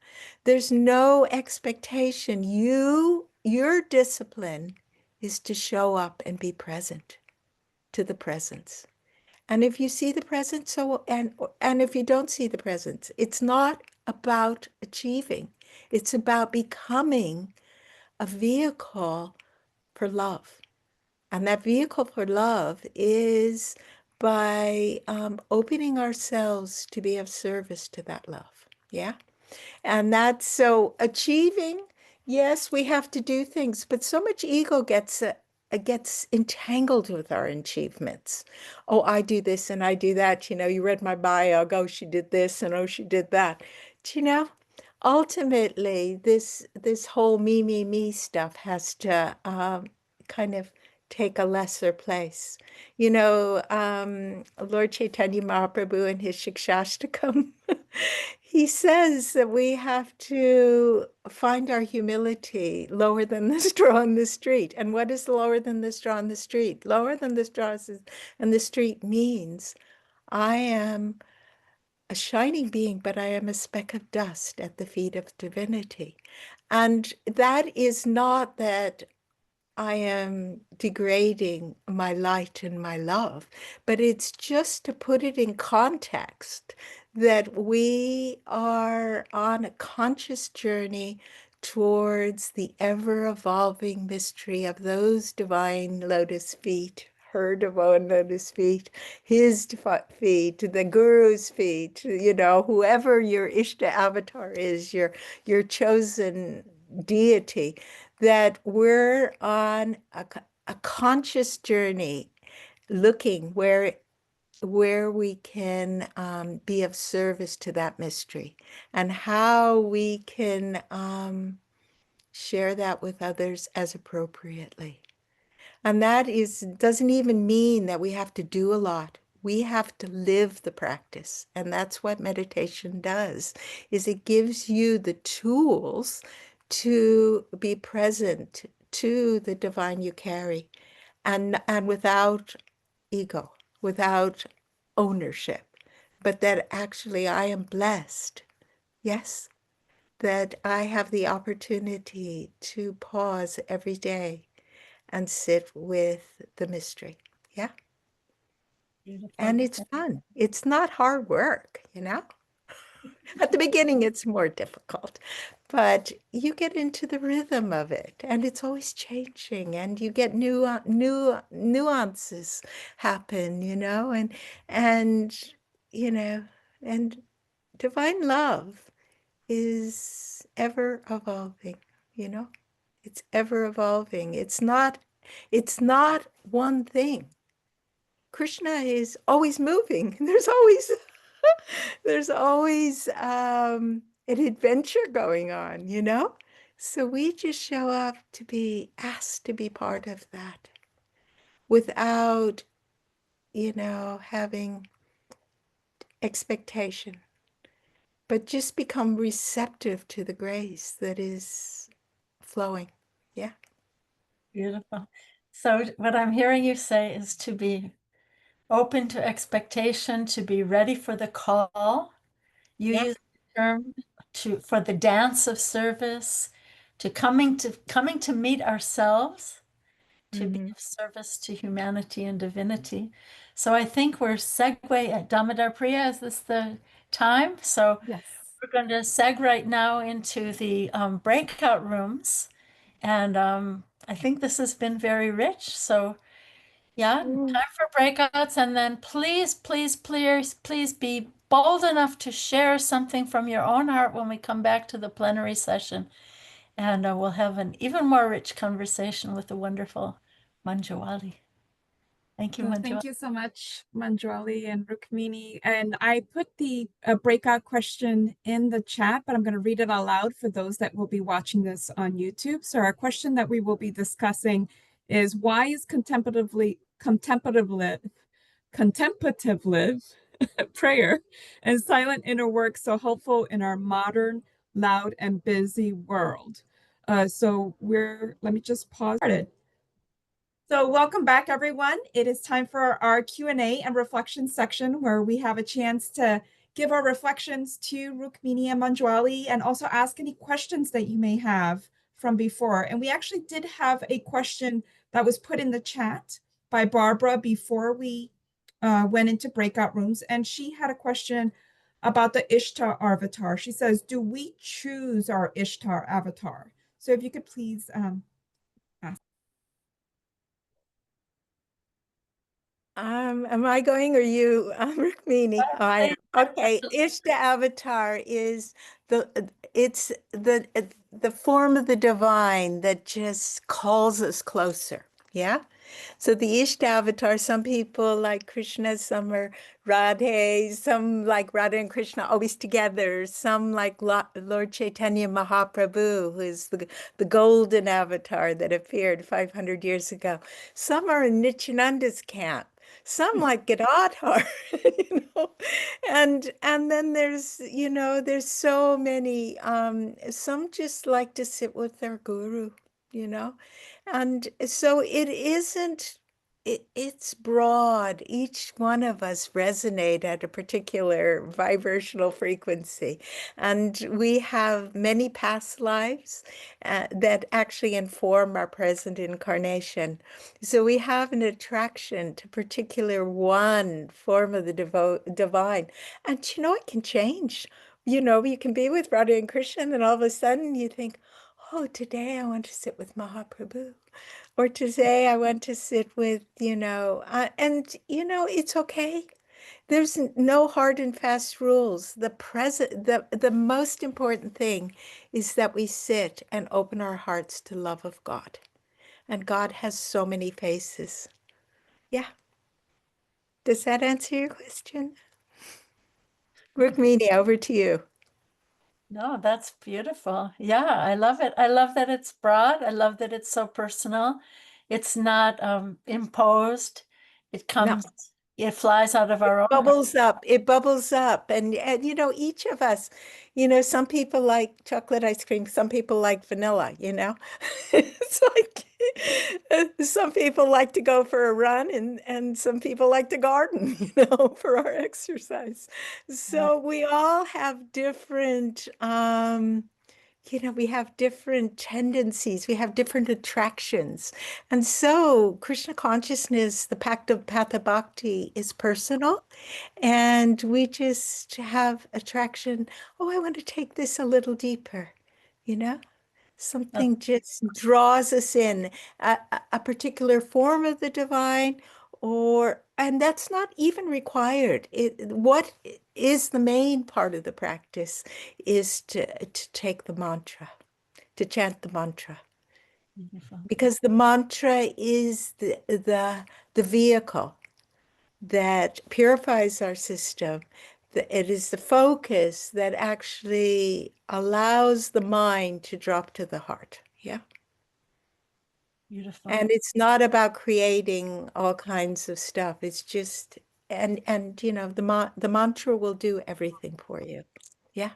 There's no expectation. Your discipline is to show up and be present to the presence. And if you see the presence, and if you don't see the presence, it's not about achieving. It's about becoming a vehicle for love. And that vehicle for love is by opening ourselves to be of service to that love. Yeah. And that's so achieving. Yes, we have to do things, but so much ego gets entangled with our achievements. Oh, I do this and I do that. You read my bio. Oh, she did this and oh, she did that. Do you know? Ultimately, this whole me stuff has to kind of take a lesser place. Lord Chaitanya Mahaprabhu in his Shikshashtakam, he says that we have to find our humility lower than the straw in the street. And what is lower than the straw in the street? Lower than the straw in the street means I am a shining being, but I am a speck of dust at the feet of divinity. And that is not that I am degrading my light and my love, but it's just to put it in context that we are on a conscious journey towards the ever-evolving mystery of those divine lotus feet, her divine lotus feet, his feet, the guru's feet, whoever your Ishta avatar is, your chosen deity, that we're on a conscious journey looking where we can be of service to that mystery and how we can share that with others as appropriately. And that doesn't even mean that we have to do a lot. We have to live the practice. And that's what meditation does, is it gives you the tools to be present to the divine you carry and without ego, without ownership, but that actually I am blessed. Yes, that I have the opportunity to pause every day and sit with the mystery. Yeah. Beautiful. And it's fun. It's not hard work, At the beginning, it's more difficult, but you get into the rhythm of it, and it's always changing, and you get new nuances happen, and you know, and divine love is ever evolving, you know. It's ever evolving. It's not one thing. Krishna is always moving. There's always an adventure going on, So we just show up to be asked to be part of that without, having expectation, but just become receptive to the grace that is flowing. Yeah. Beautiful. So what I'm hearing you say is to be open to expectation, to be ready for the call. You Yeah. use the term for the dance of service, to coming to meet ourselves, to be Mm-hmm. of service to humanity and divinity. So I think we're segue at Damodar Priya. Is this the time? So Yes. we're going to seg right now into the breakout rooms. And I think this has been very rich. So yeah, Mm. time for breakouts. And then please, please, please, please be bold enough to share something from your own heart when we come back to the plenary session. And we'll have an even more rich conversation with the wonderful Manjuali. Thank you, So Manjuali. thank you so much, Manjuali and Rukmini. And I put the breakout question in the chat, but I'm going to read it aloud for those that will be watching this on YouTube. So our question that we will be discussing is, why is contemplative prayer and silent inner work so helpful in our modern, loud, and busy world? Let me just pause it. So welcome back, everyone. It is time for our Q&A and reflection section where we have a chance to give our reflections to Rukmini and Manjuali and also ask any questions that you may have from before. And we actually did have a question that was put in the chat by Barbara before we went into breakout rooms. And she had a question about the Ishtar avatar. She says, do we choose our Ishtar avatar? So if you could please ask. Am I going or you, Rukmini? Oh, I am. Okay, Ishta Avatar is it's the form of the divine that just calls us closer. Yeah. So the Ishta Avatar, some people like Krishna, some are Radhe, some like Radha and Krishna always together, some like Lord Chaitanya Mahaprabhu, who is the golden avatar that appeared 500 years ago. Some are in Nityananda's camp. Some like Gadadhar, and then there's so many. Some just like to sit with their guru, you know, and so it isn't. It's broad. Each one of us resonate at a particular vibrational frequency, and we have many past lives that actually inform our present incarnation. So we have an attraction to particular one form of the divine. And it can change. You can be with Radha and Krishna, and then all of a sudden you think, oh, today I want to sit with Mahaprabhu. Or today I want to sit with, it's okay. There's no hard and fast rules. The most important thing is that we sit and open our hearts to love of God. And God has so many faces. Yeah. Does that answer your question? Rukmini, over to you. No, that's beautiful. Yeah, I love it. I love that it's broad. I love that it's so personal. It's not imposed. It No. comes, it flies out of our own heart. Bubbles up. It bubbles up. And each of us, some people like chocolate ice cream, some people like vanilla. It's like some people like to go for a run and some people like to garden, for our exercise. So we all have different we have different tendencies, we have different attractions. And so Krishna consciousness, the path of bhakti is personal. And we just have attraction. Oh, I want to take this a little deeper, you know? Something just draws us in, a particular form of the divine, and that's not even required. What is the main part of the practice is to take the mantra, to chant the mantra, Beautiful. because the mantra is the vehicle that purifies our system, it is the focus that actually allows the mind to drop to the heart. Yeah. Beautiful. And it's not about creating all kinds of stuff. It's just, and you know, the mantra will do everything for you. Yeah.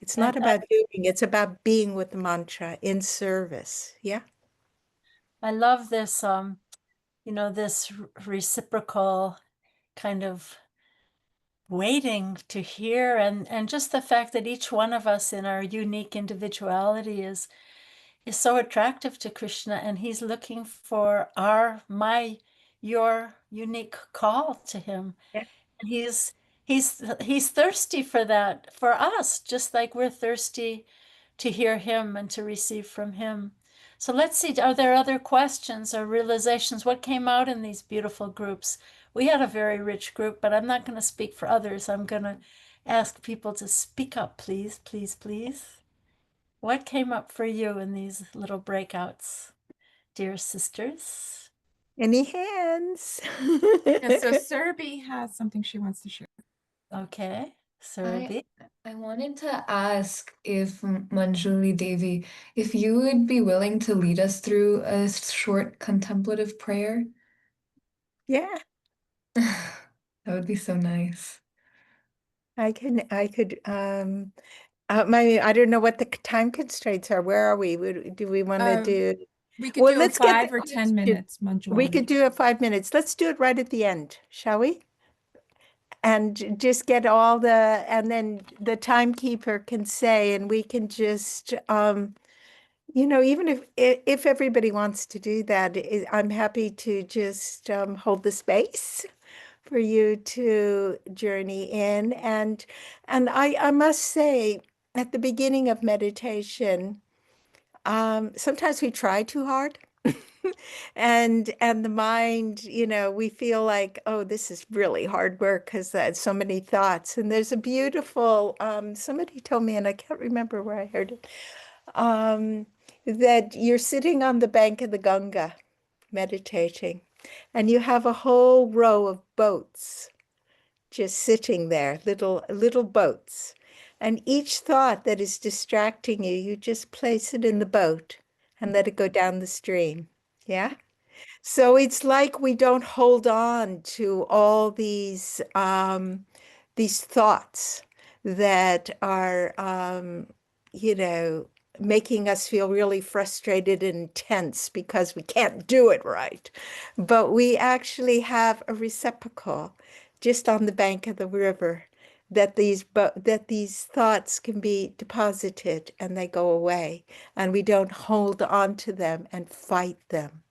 It's not And about doing, it's about being with the mantra in service. Yeah. I love this, you know, this reciprocal kind of waiting to hear, and just the fact that each one of us in our unique individuality is so attractive to Krishna, and he's looking for your unique call to him. Yeah. And he's thirsty for that, for us, just like we're thirsty to hear him and to receive from him. So let's see, are there other questions or realizations? What came out in these beautiful groups? We had a very rich group, but I'm not going to speak for others. I'm going to ask people to speak up, please, please, please. What came up for you in these little breakouts, dear sisters? Any hands? Yeah, so Surabhi has something she wants to share. Okay, Surabhi. I wanted to ask if Manjuali Devi, if you would be willing to lead us through a short contemplative prayer. Yeah, That would be so nice. I could, I don't know what the time constraints are. Where are we? Do we want to do? We could Well, do let's a get 5 or 10 minutes, Manjuali. We could do it 5 minutes. Let's do it right at the end, shall we? And just get all and then the timekeeper can say, and we can just, you know, even if everybody wants to do that, I'm happy to just hold the space for you to journey in. And I must say, at the beginning of meditation, sometimes we try too hard. And the mind, you know, we feel like, oh, this is really hard work because there's so many thoughts. And there's a beautiful, somebody told me, and I can't remember where I heard it, that you're sitting on the bank of the Ganga meditating, and you have a whole row of boats just sitting there, little boats. And each thought that is distracting you, you just place it in the boat and let it go down the stream. Yeah. So it's like we don't hold on to all these thoughts that are, you know, making us feel really frustrated and tense because we can't do it right. But we actually have a receptacle just on the bank of the river that these thoughts can be deposited and they go away, and we don't hold on to them and fight them.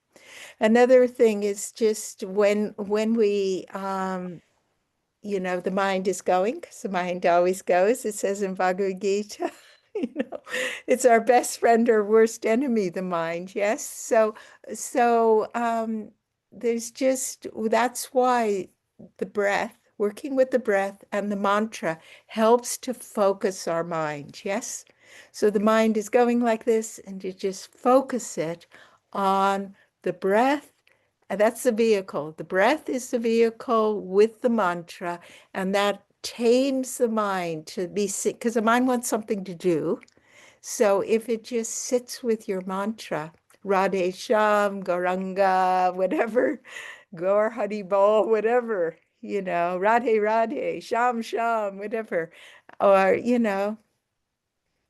Another thing is just when we you know, the mind is going, because the mind always goes. It says in Bhagavad Gita, you know, it's our best friend or worst enemy, the mind. Yes. So there's just, that's why the breath, working with the breath and the mantra helps to focus our mind. Yes. So the mind is going like this, and you just focus it on the breath. And that's the vehicle. The breath is the vehicle with the mantra, and that tames the mind to be sick, because the mind wants something to do. So if it just sits with your mantra, Radhe Sham, Gauranga, whatever, Gaur Hari Bol, whatever, you know, Radhe Radhe, Sham Sham, whatever, or, you know,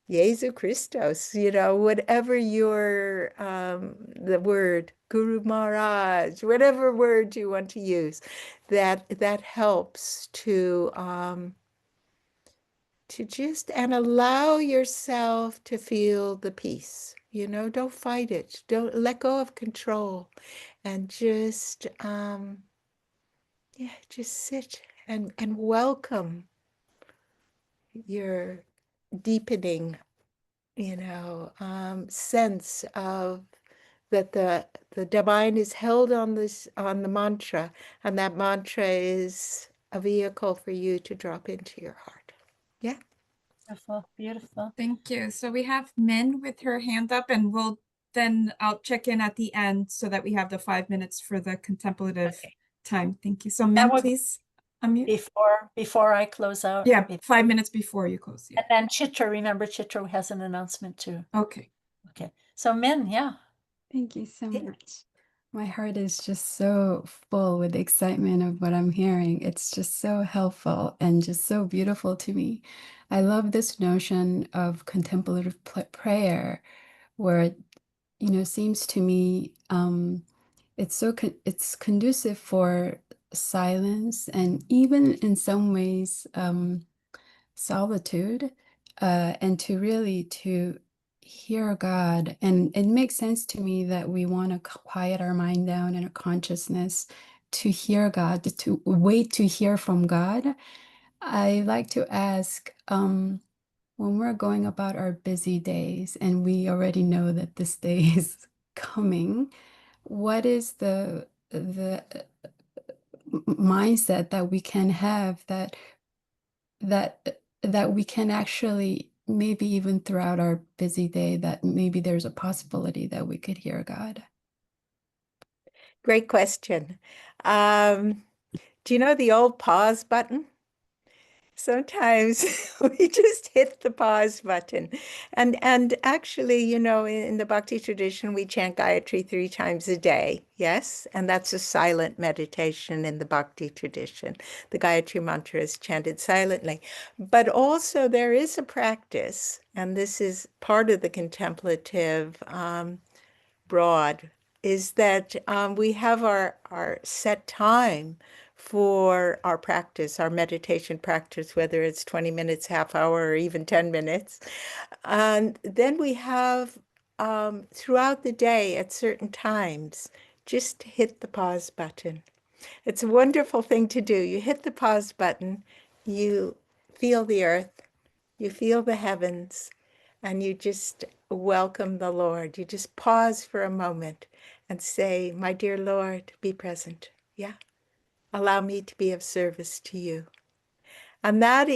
Jesu Christos, you know, whatever your, the word, Guru Maharaj, whatever word you want to use, that helps to just, and allow yourself to feel the peace, you know, don't fight it. Don't let go of control, and just, yeah, just sit and welcome your deepening, you know, sense of that the divine is held on the mantra, and that mantra is a vehicle for you to drop into your heart. Yeah. Beautiful, beautiful. Thank you. So we have Min with her hand up, and I'll check in at the end so that we have the 5 minutes for the contemplative time. Thank you. So Min, please unmute? Before I close out. Yeah, 5 minutes before you close. Yeah. And then Chitra, remember Chitra has an announcement too. Okay. Okay. So Min, yeah. Thank you so much. My heart is just so full with excitement of what I'm hearing. It's just so helpful and just so beautiful to me. I love this notion of contemplative prayer, where it, seems to me it's conducive for silence and even in some ways solitude, and to really to hear God. And it makes sense to me that we want to quiet our mind down in a consciousness to hear God, to wait to hear from God. I like to ask, when we're going about our busy days and we already know that this day is coming, what is the mindset that we can have that we can actually, maybe even throughout our busy day, that maybe there's a possibility that we could hear God? Great question. Do you know the old pause button? Sometimes we just hit the pause button. And actually, in the Bhakti tradition, we chant Gayatri 3 times a day. Yes. And that's a silent meditation in the Bhakti tradition. The Gayatri mantra is chanted silently. But also there is a practice, and this is part of the contemplative broad, is that we have our set time for our practice, our meditation practice, whether it's 20 minutes, half hour, or even 10 minutes. And then we have throughout the day at certain times, just hit the pause button. It's a wonderful thing to do. You hit the pause button, you feel the earth, you feel the heavens, and you just welcome the Lord. You just pause for a moment and say, my dear Lord, be present. Yeah. Allow me to be of service to you. And that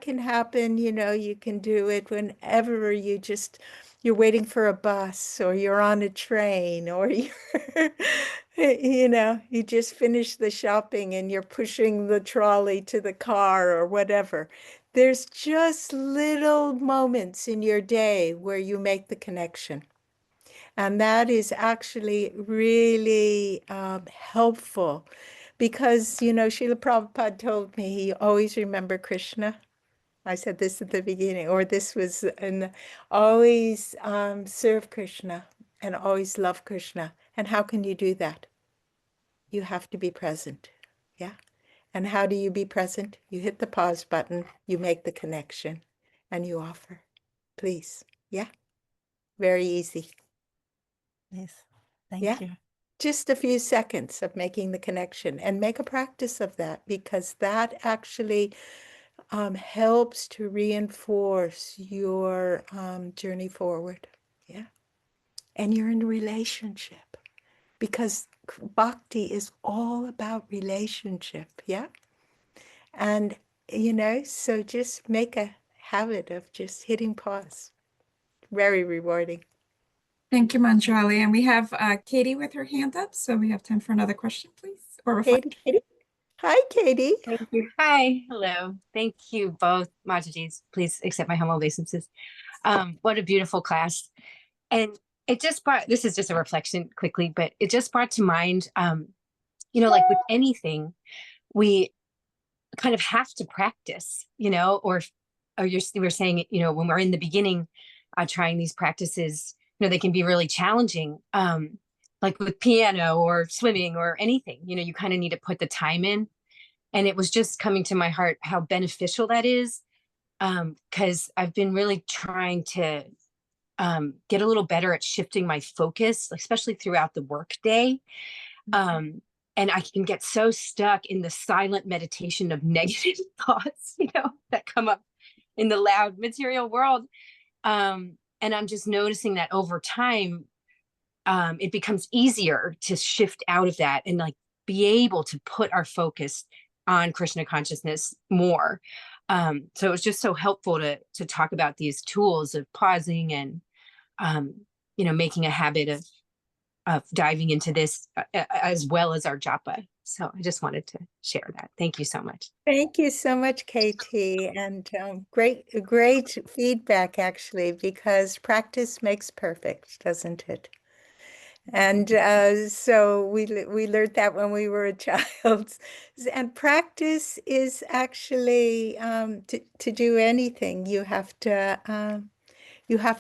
can happen, you can do it whenever you're waiting for a bus, or you're on a train, or you just finished the shopping and you're pushing the trolley to the car or whatever. There's just little moments in your day where you make the connection. And that is actually really helpful, because, Srila Prabhupada told me he always remember Krishna. I said this at the beginning, or this was always serve Krishna and always love Krishna. And how can you do that? You have to be present. Yeah. And how do you be present? You hit the pause button, you make the connection, and you offer. Please. Yeah. Very easy. Yes. Thank Yeah. you. Just a few seconds of making the connection, and make a practice of that, because that actually helps to reinforce your journey forward. Yeah. And you're in a relationship, because bhakti is all about relationship. Yeah. And, so just make a habit of just hitting pause. Very rewarding. Thank you, Manjuali. And we have Katie with her hand up. So we have time for another question, please. Or reflection. Katie. Hi, Katie. Thank you. Hi. Hello. Thank you both, Majidis. Please accept my humble obeisances. What a beautiful class. And it just this is just a reflection quickly, but it just brought to mind, like with anything, we kind of have to practice, or you were saying, when we're in the beginning, trying these practices, they can be really challenging. Like with piano or swimming or anything, you kind of need to put the time in. And it was just coming to my heart how beneficial that is, because I've been really trying to get a little better at shifting my focus, especially throughout the workday. And I can get so stuck in the silent meditation of negative thoughts, that come up in the loud material world. And I'm just noticing that over time, it becomes easier to shift out of that and be able to put our focus on Krishna consciousness more. So it was just so helpful to talk about these tools of pausing and, making a habit of diving into this as well as our japa. So I just wanted to share that. Thank you so much. Thank you so much, Katie, and great feedback, actually, because practice makes perfect, doesn't it? And so we learned that when we were a child. And practice is actually to do anything, you have to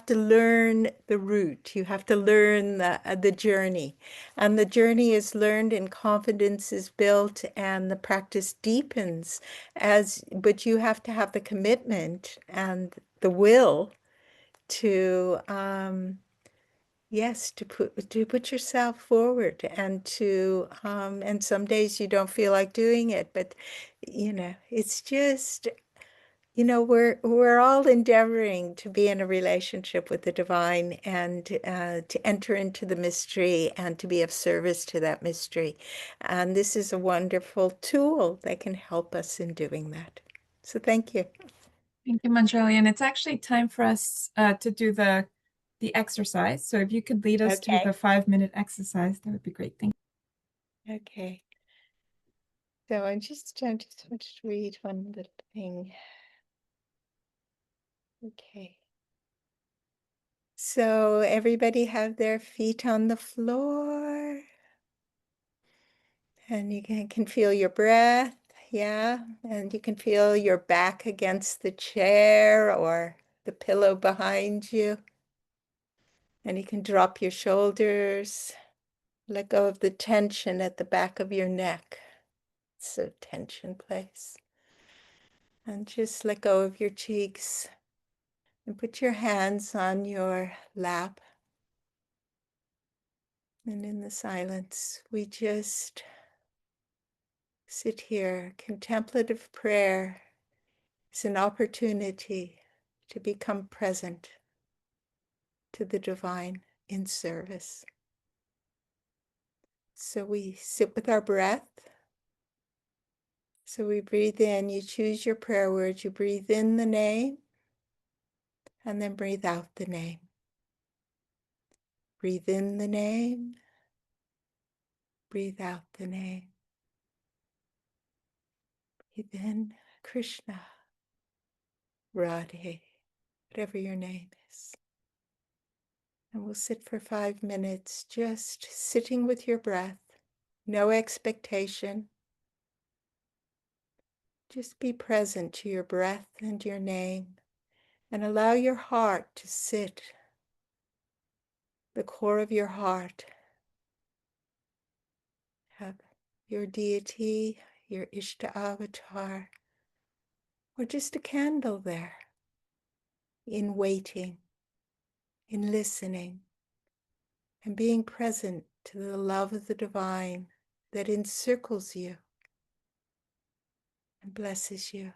learn the route. You have to learn the journey. And the journey is learned and confidence is built and the practice deepens but you have to have the commitment and the will to yes, to put yourself forward and and some days you don't feel like doing it, but it's just we're all endeavoring to be in a relationship with the divine and to enter into the mystery and to be of service to that mystery. And this is a wonderful tool that can help us in doing that. So thank you. Thank you, Manjuali. And it's actually time for us to do the exercise. So if you could lead us through the 5-minute exercise, that would be great. Thank you. Okay. So I just want to read one little thing. Okay. So everybody have their feet on the floor. And you can feel your breath, yeah. And you can feel your back against the chair or the pillow behind you. And you can drop your shoulders, let go of the tension at the back of your neck. It's a tension place. And just let go of your cheeks and put your hands on your lap. And in the silence, we just sit here. Contemplative prayer is an opportunity to become present to the divine in service. So we sit with our breath. So we breathe in, you choose your prayer words, you breathe in the name, and then breathe out the name. Breathe in the name, breathe out the name. Breathe in Krishna, Radhe, whatever your name is. And we'll sit for 5 minutes, just sitting with your breath, no expectation. Just be present to your breath and your name, and allow your heart to sit, the core of your heart. Have your deity, your Ishta avatar, or just a candle there, in waiting, in listening, and being present to the love of the divine that encircles you and blesses you.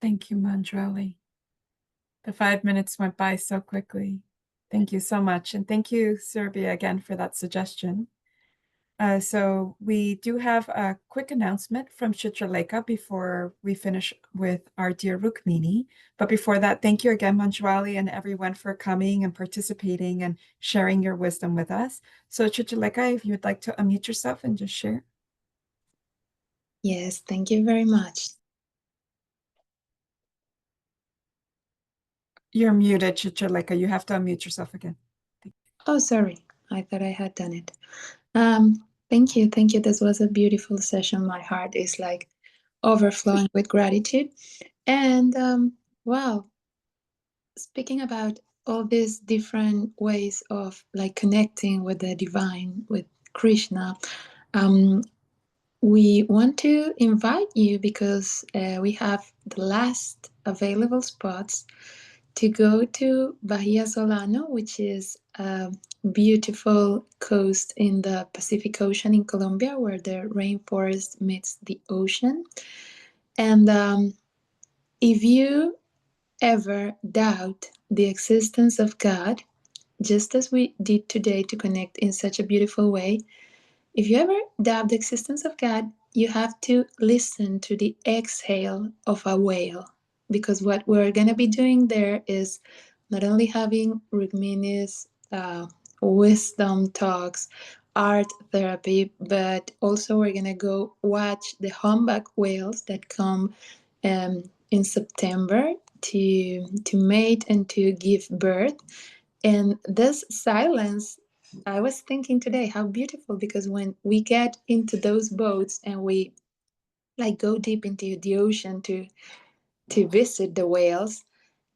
Thank you, Manjuali. The 5 minutes went by so quickly. Thank you so much. And thank you, Serbia, again for that suggestion. So we do have a quick announcement from Chitraleka before we finish with our dear Rukmini. But before that, thank you again, Manjuali, and everyone for coming and participating and sharing your wisdom with us. So Chitraleka, if you'd like to unmute yourself and just share. Yes, thank you very much. You're muted, Chitraleka. You have to unmute yourself again. Oh, sorry. I thought I had done it. Thank you. Thank you. This was a beautiful session. My heart is like overflowing with gratitude. And wow, speaking about all these different ways of like connecting with the divine, with Krishna, we want to invite you because we have the last available spots to go to Bahia Solano, which is a beautiful coast in the Pacific Ocean in Colombia, where the rainforest meets the ocean. And if you ever doubt the existence of God, just as we did today to connect in such a beautiful way, if you ever doubt the existence of God, you have to listen to the exhale of a whale, because what we're going to be doing there is not only having Rukmini's wisdom talks, art therapy, but also we're going to go watch the humpback whales that come in September to mate and to give birth. And this silence, I was thinking today how beautiful, because when we get into those boats and we like go deep into the ocean to visit the whales,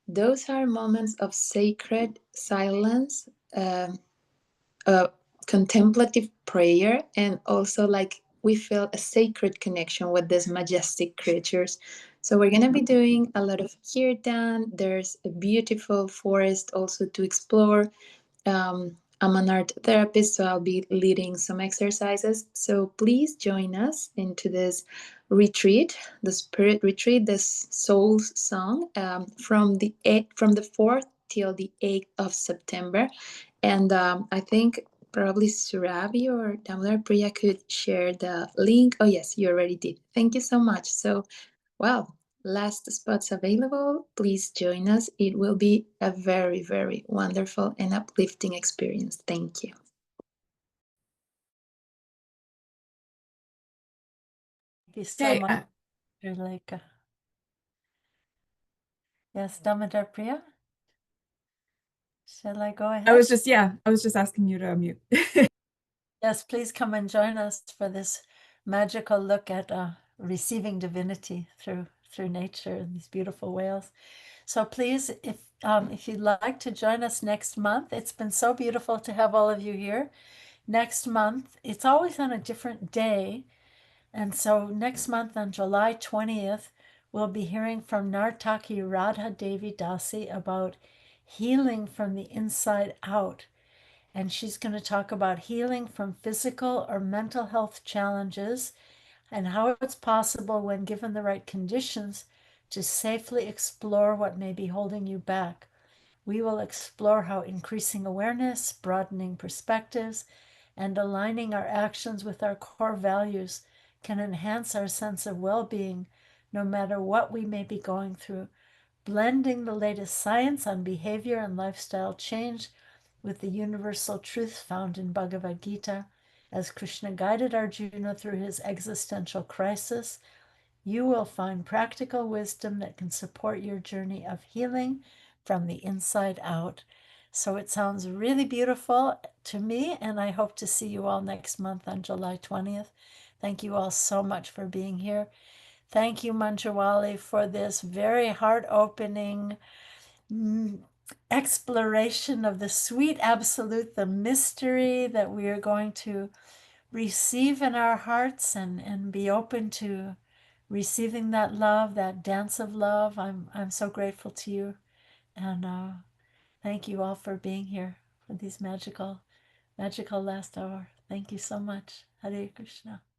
those are moments of sacred silence, contemplative prayer, and also like we feel a sacred connection with these majestic creatures. So we're going to be doing a lot of kirtan. There's a beautiful forest also to explore. I'm an art therapist, so I'll be leading some exercises. So please join us into this retreat, the spirit retreat, this soul song, from the 4th till the 8th of September. And I think probably Surabi or Damlar Priya could share the link. Oh yes, you already did. Thank you so much. So, well, last spots available. Please join us. It will be a very, very wonderful and uplifting experience. Thank you. Thank you so Okay, much, Chitraleka. Yes, Damodar Priya. Shall I go ahead? I was just asking you to unmute. Yes, please come and join us for this magical look at receiving divinity through nature and these beautiful whales. So please, if you'd like to join us next month, it's been so beautiful to have all of you here. Next month, it's always on a different day. And so next month on July 20th, we'll be hearing from Sri Radha-Devi Dasi about healing from the inside out. And she's going to talk about healing from physical or mental health challenges and how it's possible, when given the right conditions, to safely explore what may be holding you back. We will explore how increasing awareness, broadening perspectives, and aligning our actions with our core values can enhance our sense of well-being no matter what we may be going through, blending the latest science on behavior and lifestyle change with the universal truth found in Bhagavad Gita. As Krishna guided Arjuna through his existential crisis, you will find practical wisdom that can support your journey of healing from the inside out. So it sounds really beautiful to me, and I hope to see you all next month on July 20th. Thank you all so much for being here. Thank you, Manjuali, for this very heart-opening exploration of the sweet absolute, the mystery that we are going to receive in our hearts, and be open to receiving that love, that dance of love. I'm so grateful to you, and thank you all for being here for these magical last hour. Thank you so much. Hare Krishna.